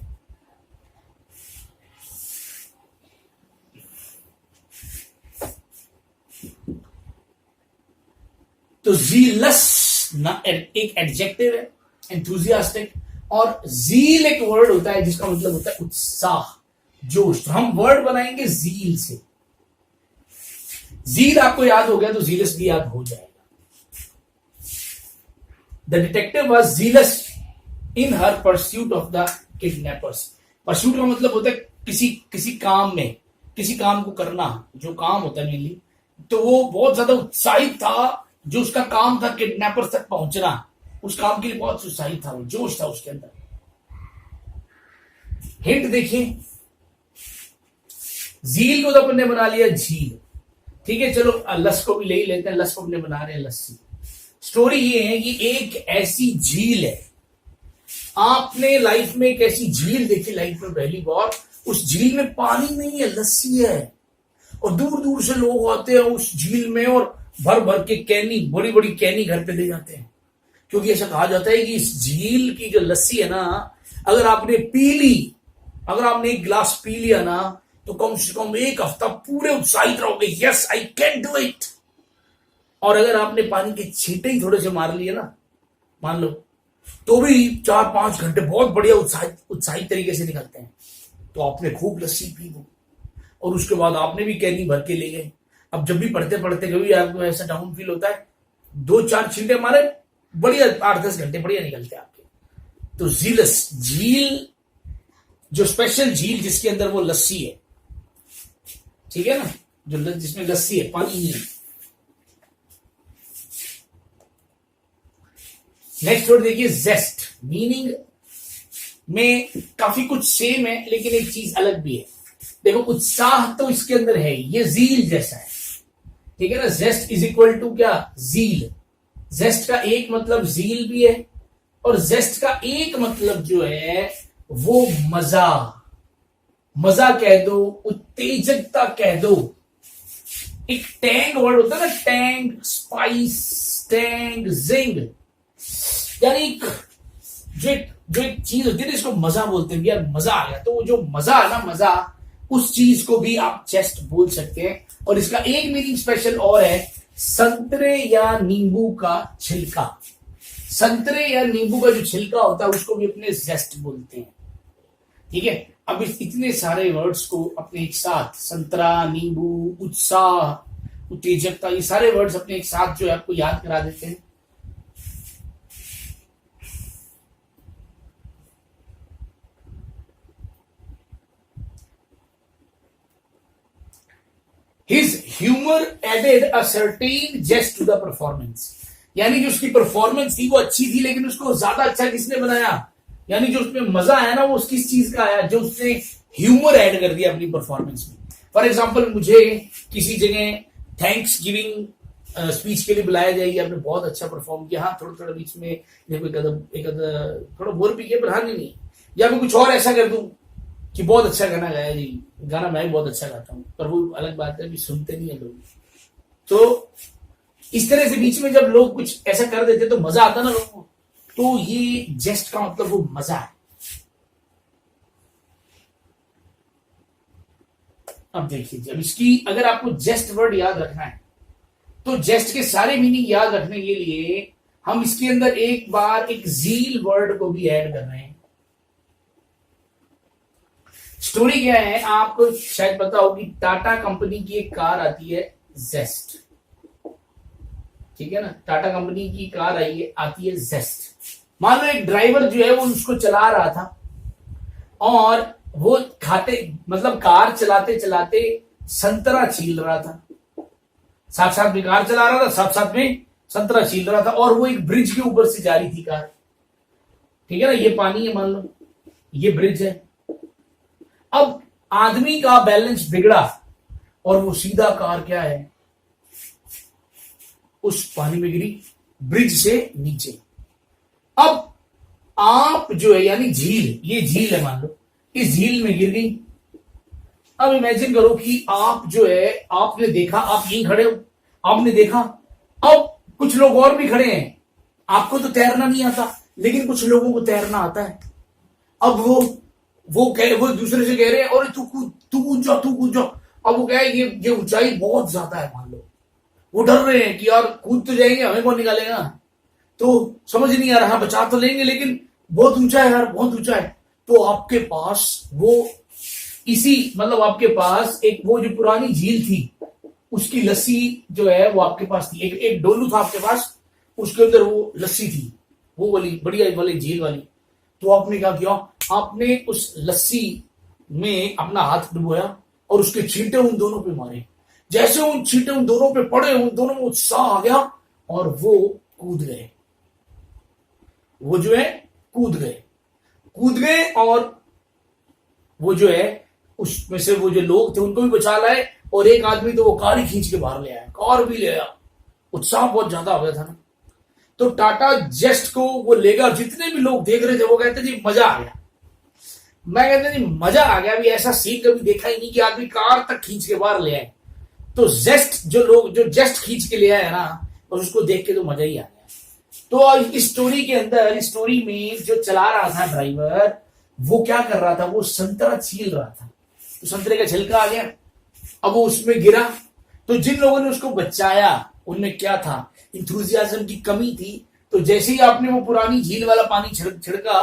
तो जीलस ना एक एडजेक्टिव है, एंथुजियास्टिक, और जील एक वर्ड होता है जिसका मतलब होता है उत्साह, जोश। तो हम वर्ड बनाएंगे जील से। जील आपको याद हो गया तो जीलस भी याद हो जाएगा। The detective was jealous in her pursuit of the kidnappers. Pursuit का मतलब होता है किसी काम में, किसी काम को करना, जो काम होता है मेनली, तो वो बहुत ज्यादा उत्साहित था, जो उसका काम था किडनैपर्स तक पहुंचना, उस काम के लिए बहुत उत्साहित था, वो जोश था उसके अंदर। हिंट देखिए, झील को तो अपन ने बना लिया झील, ठीक है, चलो लस को भी ले ही लेते हैं, लस को अपने बना रहे हैं लस्सी। स्टोरी ये है कि एक ऐसी झील है, आपने लाइफ में एक ऐसी झील देखी लाइफ में पहली बार, उस झील में पानी नहीं है, लस्सी है, और दूर दूर से लोग आते हैं उस झील में और भर भर के कैनी, बड़ी बड़ी कैनी घर पे ले जाते हैं, क्योंकि ऐसा कहा जाता है कि इस झील की जो लस्सी है ना, अगर आपने पी ली, अगर आपने एक गिलास पी लिया ना, तो कम से कम 1 हफ्ता पूरे उत्साहित रहोगे, yes I can do it. और अगर आपने पानी के छींटे ही थोड़े से मार लिए ना, मान लो, तो भी 4-5 घंटे बहुत बढ़िया उत्साहित तरीके से निकलते हैं। तो आपने खूब लस्सी पी वो, और उसके बाद आपने भी कैनी भर के ले गए। अब जब भी पढ़ते पढ़ते कभी आपको ऐसा डाउन फील होता है, 2-4 छींटे मारे, बढ़िया 8-10 घंटे बढ़िया निकलते हैं आपके। तो झील, जो स्पेशल झील जिसके अंदर वो लस्सी है, ठीक है ना, जो जिसमें लस्सी है, पानी नहीं है। नेक्स्ट वर्ड देखिए जेस्ट। मीनिंग में काफी कुछ सेम है, लेकिन एक चीज अलग भी है। देखो उत्साह तो इसके अंदर है, ये जील जैसा है, ठीक है ना। जेस्ट इज इक्वल टू क्या, जील। जेस्ट का एक मतलब जील भी है, और जेस्ट का एक मतलब जो है वो मजा, मजा कह दो, उत्तेजकता कह दो। एक टैंग वर्ड होता है ना, टैंग, स्पाइस, टैंग, जिंग, यानी जो एक चीज होती है ना, इसको मजा बोलते हैं, यार मजा आ गया। तो वो जो मजा है ना, मजा, उस चीज को भी आप जेस्ट बोल सकते हैं। और इसका एक मीनिंग स्पेशल और है, संतरे या नींबू का छिलका। संतरे या नींबू का जो छिलका होता है उसको भी अपने जेस्ट बोलते हैं, ठीक है। अब इतने सारे वर्ड्स को अपने एक साथ, संतरा, नींबू, उत्साह, उत्तेजकता, ये सारे वर्ड्स अपने एक साथ जो है आपको याद करा देते हैं। His humor added a certain zest to the performance। यानी जो उसकी परफॉर्मेंस थी वो अच्छी थी, लेकिन उसको ज्यादा अच्छा किसने बनाया, यानी जो उसमें मजा आया ना, वो किस चीज का आया, जो उसने ह्यूमर ऐड कर दिया अपनी परफॉर्मेंस में। फॉर एग्जाम्पल, मुझे किसी जगह थैंक्स गिविंग स्पीच के लिए बुलाया जाए, आपने बहुत अच्छा परफॉर्म किया, हाँ थोड़ा थोड़ा बीच में थोड़ा बोर भी किया, पर हाँ नहीं, या मैं कुछ और ऐसा कर दूं कि बहुत अच्छा गाना गाया जी, गाना मैं भी बहुत अच्छा गाता हूँ, पर वो अलग बात है, अभी सुनते नहीं है लोग। तो इस तरह से बीच में जब लोग कुछ ऐसा कर देते तो मजा आता ना लोगों को, तो ये जेस्ट का मतलब वो मजा है। अब देखिए, जब इसकी अगर आपको जेस्ट वर्ड याद रखना है, तो जेस्ट के सारे मीनिंग याद रखने के लिए हम इसके अंदर एक बार एक जील वर्ड को भी ऐड कर रहे हैं। स्टोरी क्या है, आपको शायद पता होगी, टाटा कंपनी की एक कार आती है जेस्ट, ठीक है ना। टाटा कंपनी की कार आती है जेस्ट। मान लो एक ड्राइवर जो है वो उसको चला रहा था, और वो कार चलाते चलाते संतरा छील रहा था, साथ साथ में कार चला रहा था, साथ साथ में संतरा छील रहा था, और वो एक ब्रिज के ऊपर से जा रही थी कार, ठीक है ना। ये पानी है, मान लो ये ब्रिज है। अब आदमी का बैलेंस बिगड़ा, और वो सीधा कार क्या है, उस पानी में गिरी, ब्रिज से नीचे। अब आप जो है, यानी झील, ये झील है मान लो, इस झील में गिर गई। अब इमेजिन करो कि आप जो है, आपने देखा, आप यहीं खड़े हो, आपने देखा, अब कुछ लोग और भी खड़े हैं, आपको तो तैरना नहीं आता, लेकिन कुछ लोगों को तैरना आता है। अब वो दूसरे से कह रहे हैं, और तू कूद जा। अब वो क्या है, ये ऊंचाई बहुत ज्यादा है मान लो, वो डर रहे हैं कि यार कूद तो जाएंगे, हमें कौन निकालेगा, तो समझ नहीं आ रहा, बचा तो लेंगे, लेकिन बहुत ऊंचा है यार, बहुत ऊंचा है। तो आपके पास आपके पास एक वो जो पुरानी झील थी, उसकी लस्सी जो है वो आपके पास थी, एक डोलू था आपके पास, उसके अंदर वो लस्सी थी, वो वाली बढ़िया वाली झील वाली। तो आपने क्या किया, आपने उस लस्सी में अपना हाथ डुबोया, और उसके छींटे उन दोनों पे मारे। जैसे उन छींटे उन दोनों पे पड़े, उन दोनों में उत्साह आ गया, और वो कूद गए, वो जो है कूद गए, और वो जो है उसमें से वो जो लोग थे उनको भी बचा लाए, और एक आदमी तो वो कार ही खींच के बाहर ले आया, कार भी ले आया, उत्साह बहुत ज्यादा हो गया था ना। तो टाटा जेस्ट को वो लेगा, जितने भी लोग देख रहे थे वो कहते जी मजा आ गया। मैं कहता जी मजा आ गया, अभी ऐसा सीन कभी देखा ही नहीं कि आदमी कार तक खींच के बाहर ले आए। तो जेस्ट जो जेस्ट खींच के ले आया ना, और उसको देख के तो मजा ही आ गया। तो इस स्टोरी के अंदर, इस स्टोरी में जो चला रहा था ड्राइवर, वो क्या कर रहा था, वो संतरा छील रहा था, तो संतरे का छिलका आ गया, अब वो उसमें गिरा। तो जिन लोगों ने उसको बचाया, उनमें क्या था, इंथुजियाज्म की कमी थी। तो जैसे ही आपने वो पुरानी झील वाला पानी छिड़का,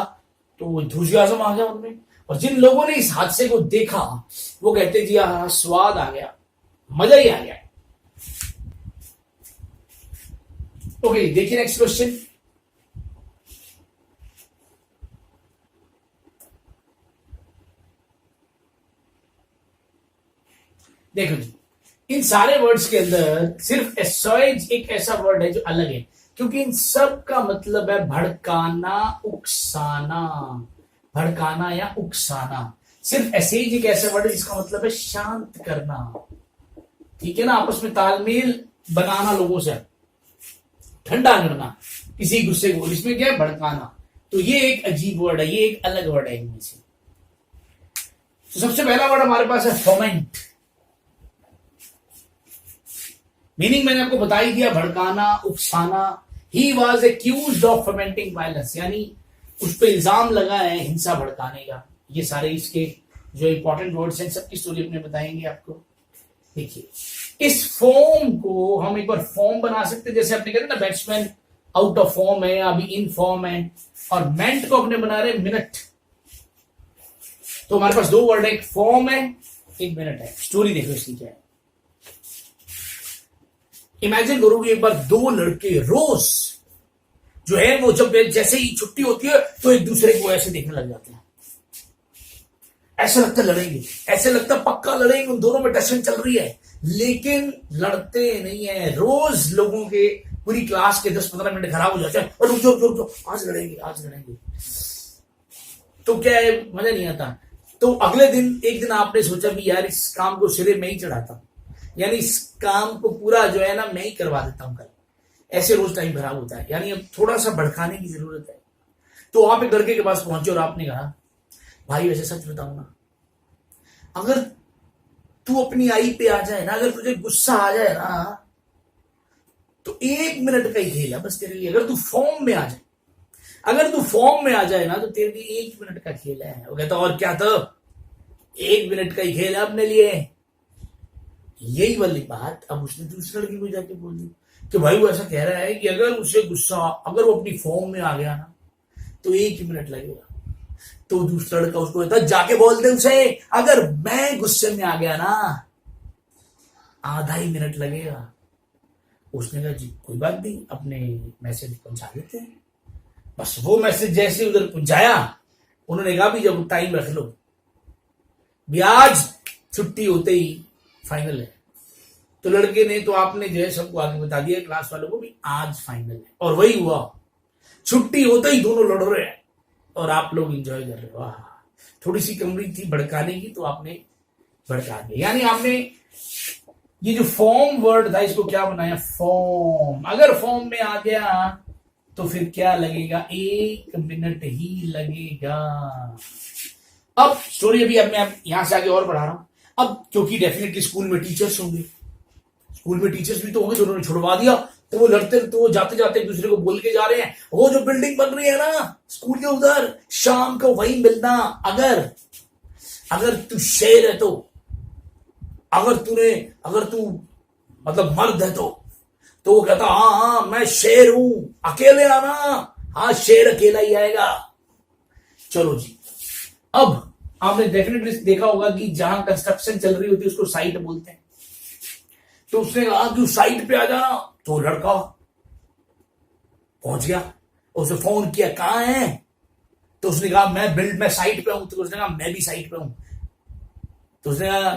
तो वो इंथुजियाज्म आ गया उनमें, और जिन लोगों ने इस हादसे को देखा वो कहते जी हाँ, स्वाद आ गया, मजा ही आ गया। ओके, देखिए नेक्स्ट क्वेश्चन। देखो जी, इन सारे वर्ड्स के अंदर सिर्फ एसॉइज एक ऐसा वर्ड है जो अलग है, क्योंकि इन सब का मतलब है भड़काना, उकसाना। भड़काना या उकसाना। सिर्फ एसेज एक ऐसा वर्ड है जिसका मतलब है शांत करना। ठीक है ना, आपस में तालमेल बनाना, लोगों से ठंडा करना किसी गुस्से को, इसमें क्या है, भड़काना। तो ये एक अजीब वर्ड है, ये एक अलग वर्ड है इनमें से। तो सबसे पहला वर्ड हमारे पास है फोमेंट। मीनिंग मैंने आपको बता ही दिया, भड़काना, उकसाना। He was accused of fermenting violence, यानी उस पर इल्जाम लगा है हिंसा भड़काने का। ये सारे इसके जो इंपॉर्टेंट वर्ड्स हैं सबकी स्टोरी अपने बताएंगे आपको। देखिए, इस फॉर्म को हम एक बार फॉर्म बना सकते हैं, जैसे आपने कहते ना बैट्समैन आउट ऑफ फॉर्म है, अभी इन फॉर्म है। और मेंट को अपने बना रहे मिनट। तो हमारे पास दो वर्ड है, एक फॉर्म है, एक मिनट है। स्टोरी देखो इसकी क्या है। इमेजिन करोगे एक बार दो लड़के रोज जो है वो जब जैसे ही छुट्टी होती है तो एक दूसरे को ऐसे देखने लग जाते हैं। ऐसा लगता है लड़ेंगे, ऐसे लगता है पक्का लड़ेंगे, उन दोनों में टेंशन चल रही है, लेकिन लड़ते नहीं है। रोज लोगों के पूरी क्लास के 10-15 मिनट खराब हो जाते हैं, और रुक जाओ आज लड़ेंगे, आज लड़ेंगे। तो क्या है, मजा नहीं आता। तो अगले दिन एक दिन आपने सोचा भी यार इस काम को सिरे में ही चढ़ाता, यानी इस काम को पूरा जो है ना मैं ही करवा देता हूं कल। ऐसे रोज टाइम खराब होता है, यानी अब थोड़ा सा भड़काने की जरूरत है। तो आप एक लड़के के पास पहुंचे और आपने कहा भाई वैसे सच बताऊं ना, अगर तू अपनी आई पे आ जाए ना, अगर तुझे गुस्सा आ जाए ना, तो 1 मिनट का ही खेल है बस तेरे लिए। अगर तू फॉर्म में आ जाए, अगर तू फॉर्म में आ जाए ना, तो तेरे लिए 1 मिनट का खेल है। वो कहता और क्या, तो 1 मिनट का ही खेल है अपने लिए। यही वाली बात अब उसने दूसरे लड़की को जाके बोल दी कि भाई वो ऐसा कह रहा है कि अगर उसे गुस्सा, अगर वो अपनी फॉर्म में आ गया ना तो 1 मिनट लगेगा। तो दूसरा लड़का उसको कहता जाके बोल दे उसे अगर मैं गुस्से में आ गया ना आधा ही मिनट लगेगा। उसने कहा जी कोई बात नहीं, अपने मैसेज पहुंचा देते हैं। बस वो मैसेज जैसे उधर पहुंचाया, उन्होंने कहा भी जब टाइम रख लो भी, आज छुट्टी होते ही फाइनल है। तो लड़के ने तो आपने जो है सबको आगे बता दिया क्लास वालों को भी आज फाइनल है, और वही हुआ। छुट्टी होते ही दोनों लड़ रहे हैं और आप लोग एंजॉय कर रहे हो। वाह, थोड़ी सी कमरी थी भड़काने की तो आपने भड़का दिया। यानी आपने ये जो फॉर्म वर्ड था इसको क्या बनाया, फॉर्म। अगर फॉर्म में आ गया तो फिर क्या लगेगा, 1 मिनट ही लगेगा। अब स्टोरी अभी अब मैं यहां से आगे और बढ़ा रहा हूं। अब क्योंकि डेफिनेटली स्कूल में टीचर्स होंगे, स्कूल में टीचर्स भी तो होंगे, तो उन्होंने छुड़वा दिया। तो वो लड़ते, तो वो जाते जाते एक दूसरे को बोल के जा रहे हैं, वो जो बिल्डिंग बन रही है ना स्कूल के उधर, शाम को वही मिलना। अगर तू शेर है तो, अगर तू मतलब मर्द है तो वो कहता हाँ मैं शेर हूं, अकेले आना। हाँ शेर अकेला ही आएगा। चलो जी, अब आपने डेफिनेटली देखा होगा कि जहां कंस्ट्रक्शन चल रही होती है उसको साइट बोलते हैं। तो उसने कहा तू साइट पे आ जाना। तो लड़का पहुंच गया, उसने फोन किया कहां है। तो उसने कहा मैं साइट पे हूं। तो उसने कहा मैं भी साइट पे हूं। तो उसने कहा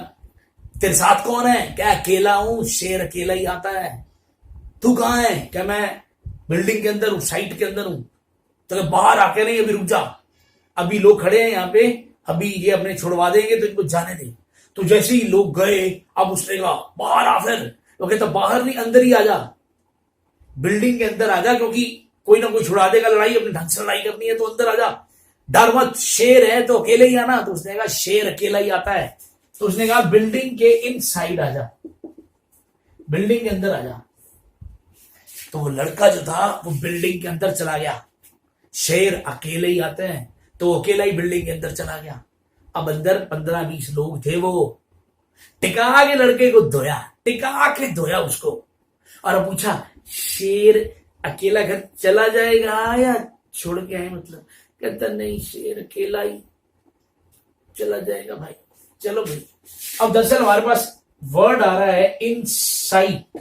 तेरे साथ कौन है, क्या अकेला हूं, शेर अकेला ही आता है। तू कहां है, क्या मैं बिल्डिंग के अंदर हूं, साइट के अंदर हूं। तो बाहर आके नहीं, अभी रुक जा, अभी लोग खड़े हैं यहाँ पे, अभी ये अपने छुड़वा देंगे तो इनको जाने दे। तो जैसे ही लोग गए, अब उसने कहा बाहर आ। फिर तो कहता बाहर नहीं, अंदर ही आ जा, बिल्डिंग के अंदर आ जा, क्योंकि कोई ना कोई छुड़ा देगा लड़ाई, अपने ढंग से लड़ाई करनी है तो अंदर आ जा, डर मत, शेर है तो अकेले ही आना। तो उसने कहा शेर अकेला ही आता है। तो उसने कहा बिल्डिंग के इन साइड आ जा, बिल्डिंग के अंदर आ जा। तो वो लड़का जो था वो बिल्डिंग के अंदर चला गया। शेर अकेले ही आते हैं, तो अकेला ही बिल्डिंग के अंदर चला गया। अब अंदर 15-20 लोग थे। वो टिका के लड़के को धोया, टिका के धोया उसको, और पूछा शेर अकेला घर चला जाएगा या छोड़ के आए, मतलब कहता नहीं शेर अकेला ही। चला जाएगा भाई। चलो भाई, अब दरअसल हमारे पास वर्ड आ रहा है इनसाइट।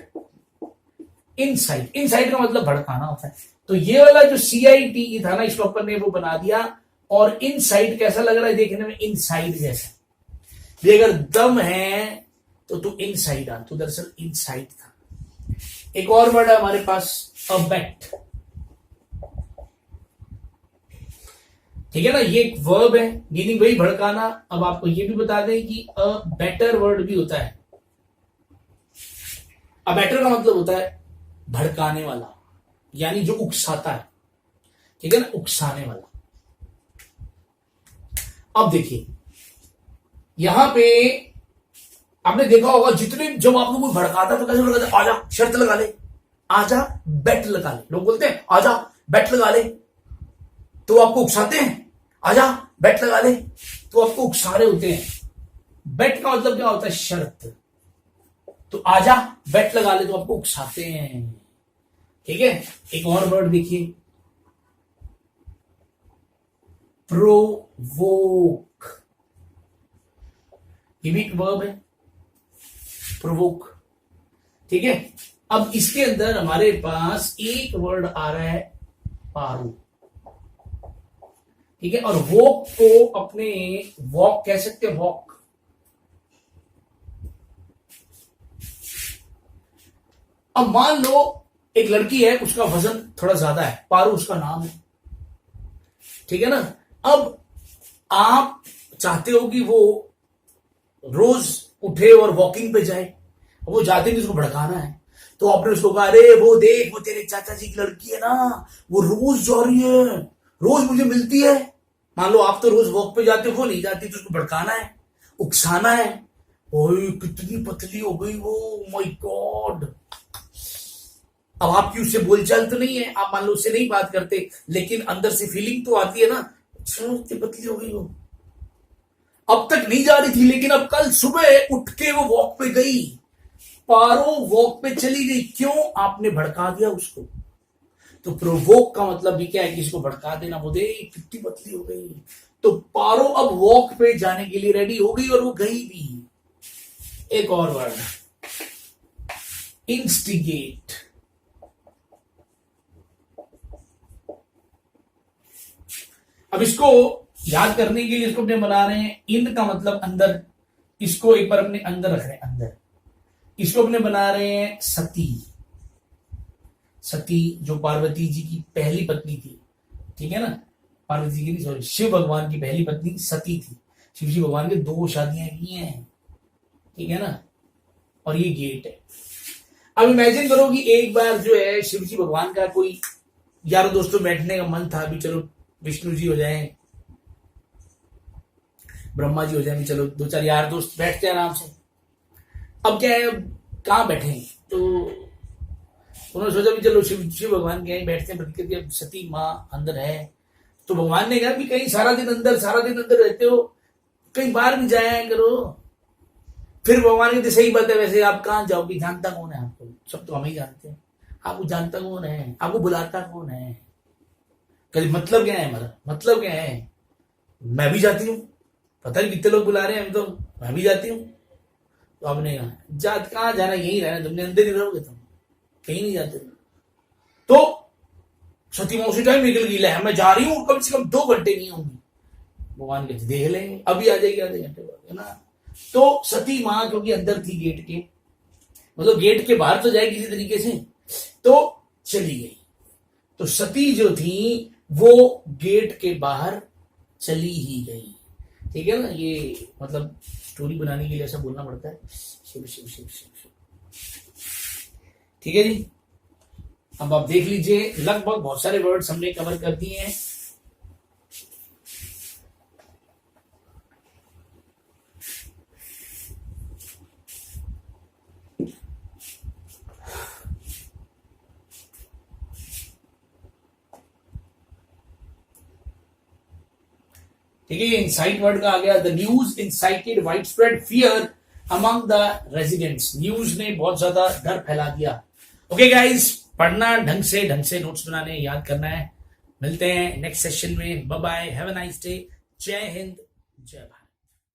इनसाइट, इनसाइट का मतलब भड़काना होता है। तो ये वाला जो CIT था ना, इसको अपन ने वो बना दिया। और इनसाइट कैसा लग रहा है देखने में? इनसाइड जैसा। ये अगर दम है तो तू इनसाइड आ, तो दरअसल इनसाइड था। एक और वर्ड है हमारे पास, अबेट। ठीक है ना, ये एक वर्ब है, मीनिंग वही भड़काना। अब आपको ये भी बता दें कि अ बेटर वर्ड भी होता है। अ बेटर का मतलब होता है भड़काने वाला, यानी जो उकसाता है। ठीक है ना, उकसाने वाला। अब देखिए यहां पे आपने देखा होगा, जितने जब आपको कोई भड़काता तो कैसे भड़काता? आजा शर्त लगा ले, आजा बेट लगा ले। लोग बोलते हैं आजा बेट लगा ले, तो आपको उकसाते हैं। आजा बेट लगा ले, तो आपको उकसा रहे होते हैं। बेट का मतलब क्या होता है? शर्त। तो आजा बेट लगा ले, तो आपको उकसाते हैं। ठीक है, एक और वर्ड देखिए, प्रोवोक। ये भी एक वर्ब है, प्रोवोक। ठीक है, अब इसके अंदर हमारे पास एक वर्ड आ रहा है पारो। ठीक है, और वॉक को अपने वॉक कह सकते हैं, वॉक। अब मान लो एक लड़की है, उसका वजन थोड़ा ज्यादा है, पारो उसका नाम है। ठीक है ना, अब आप चाहते हो कि वो रोज उठे और वॉकिंग पे जाए। वो जाते नहीं, उसको भड़काना है। तो आपने उसको कहा, अरे वो देख, वो तेरे चाचा जी की लड़की है ना, वो रोज जा रही है, रोज मुझे मिलती है। मान लो आप तो रोज वॉक पे जाते हो, वो नहीं जाती, तो उसको भड़काना है, उकसाना है। ओए कितनी पतली हो गई वो, माय गॉड। अब आपकी उससे बोलचाल तो नहीं है, आप मान लो उससे नहीं बात करते, लेकिन अंदर से फीलिंग तो आती है ना, इतनी पतली हो गई वो। अब तक नहीं जा रही थी, लेकिन अब कल सुबह उठ के वो वॉक पे गई, पारो वॉक पे चली गई। क्यों? आपने भड़का दिया उसको। तो प्रोवोक का मतलब भी क्या है? किसी को भड़का देना। वो देख कितनी पतली हो गई, तो पारो अब वॉक पे जाने के लिए रेडी हो गई, और वो गई भी। एक और वर्ड, इंस्टिगेट। अब इसको याद करने के लिए इसको अपने बना रहे हैं, इन का मतलब अंदर, इसको एक बार अपने अंदर रख रहे हैं, अंदर। इसको अपने बना रहे हैं सती। सती जो पार्वती जी की पहली पत्नी थी। ठीक है ना, पार्वती जी की नहीं, सॉरी, शिव भगवान की पहली पत्नी सती थी। शिव जी भगवान के 2 शादियां की हैं। ठीक है ना, और ये गेट है। अब इमेजिन करो कि एक बार जो है शिव जी भगवान का कोई यारों दोस्तों बैठने का मन था, अभी चलो विष्णु जी हो जाए, ब्रह्मा जी हो जाए, चलो 2-4 यार दोस्त बैठते हैं आराम से। अब क्या है, कहां बैठे? तो उन्होंने सोचा भी चलो शिव भगवान के यहीं बैठते हैं, बल्कि अब सती माँ अंदर है। तो भगवान ने कहा कि कहीं सारा दिन अंदर रहते हो, कहीं बाहर भी जाया करो। फिर भगवान कहते सही बात है, वैसे आप कहां जाओगी, जानता कौन है आपको? सब तो हम ही जानते हैं। आपको जानता कौन है? आपको बुलाता कौन है? कभी मतलब क्या है हमारा? मतलब क्या है? मैं भी जाती हूँ, पता नहीं कितने लोग बुला रहे हैं, तो मैं भी जाती हूँ। तो आपने कहा जात कहां जाना, यहीं रहना, तुमने अंदर ही रहोगे, तुम कहीं नहीं जाते। तो सती माँ उसी टाइम निकल गई, मैं जा रही हूँ, कम से कम 2 घंटे नहीं होंगी। भगवान कहते देख लेंगे, अभी आ जाएगी आधे घंटे बाद, है ना। तो सती माँ क्योंकि अंदर थी गेट के, मतलब गेट के बाहर तो जाए किसी तरीके से, तो चली गई। तो सती जो थी वो गेट के बाहर चली ही गई। ठीक है ना, ये मतलब स्टोरी बनाने के लिए ऐसा बोलना पड़ता है, शिव शिव शिव शिव शिव। ठीक है जी, अब आप देख लीजिए, लगभग बहुत सारे वर्ड्स हमने कवर कर दिए हैं। ठीक है, इंसाइट वर्ड का आ गया। The news incited wide spread fear among the residents. News ने बहुत ज्यादा डर फैला दिया। ओके गाइस, पढ़ना ढंग से नोट्स बनाने, याद करना है। मिलते हैं नेक्स्ट सेशन में। Bye bye, have a nice day. जय हिंद, जय भारत।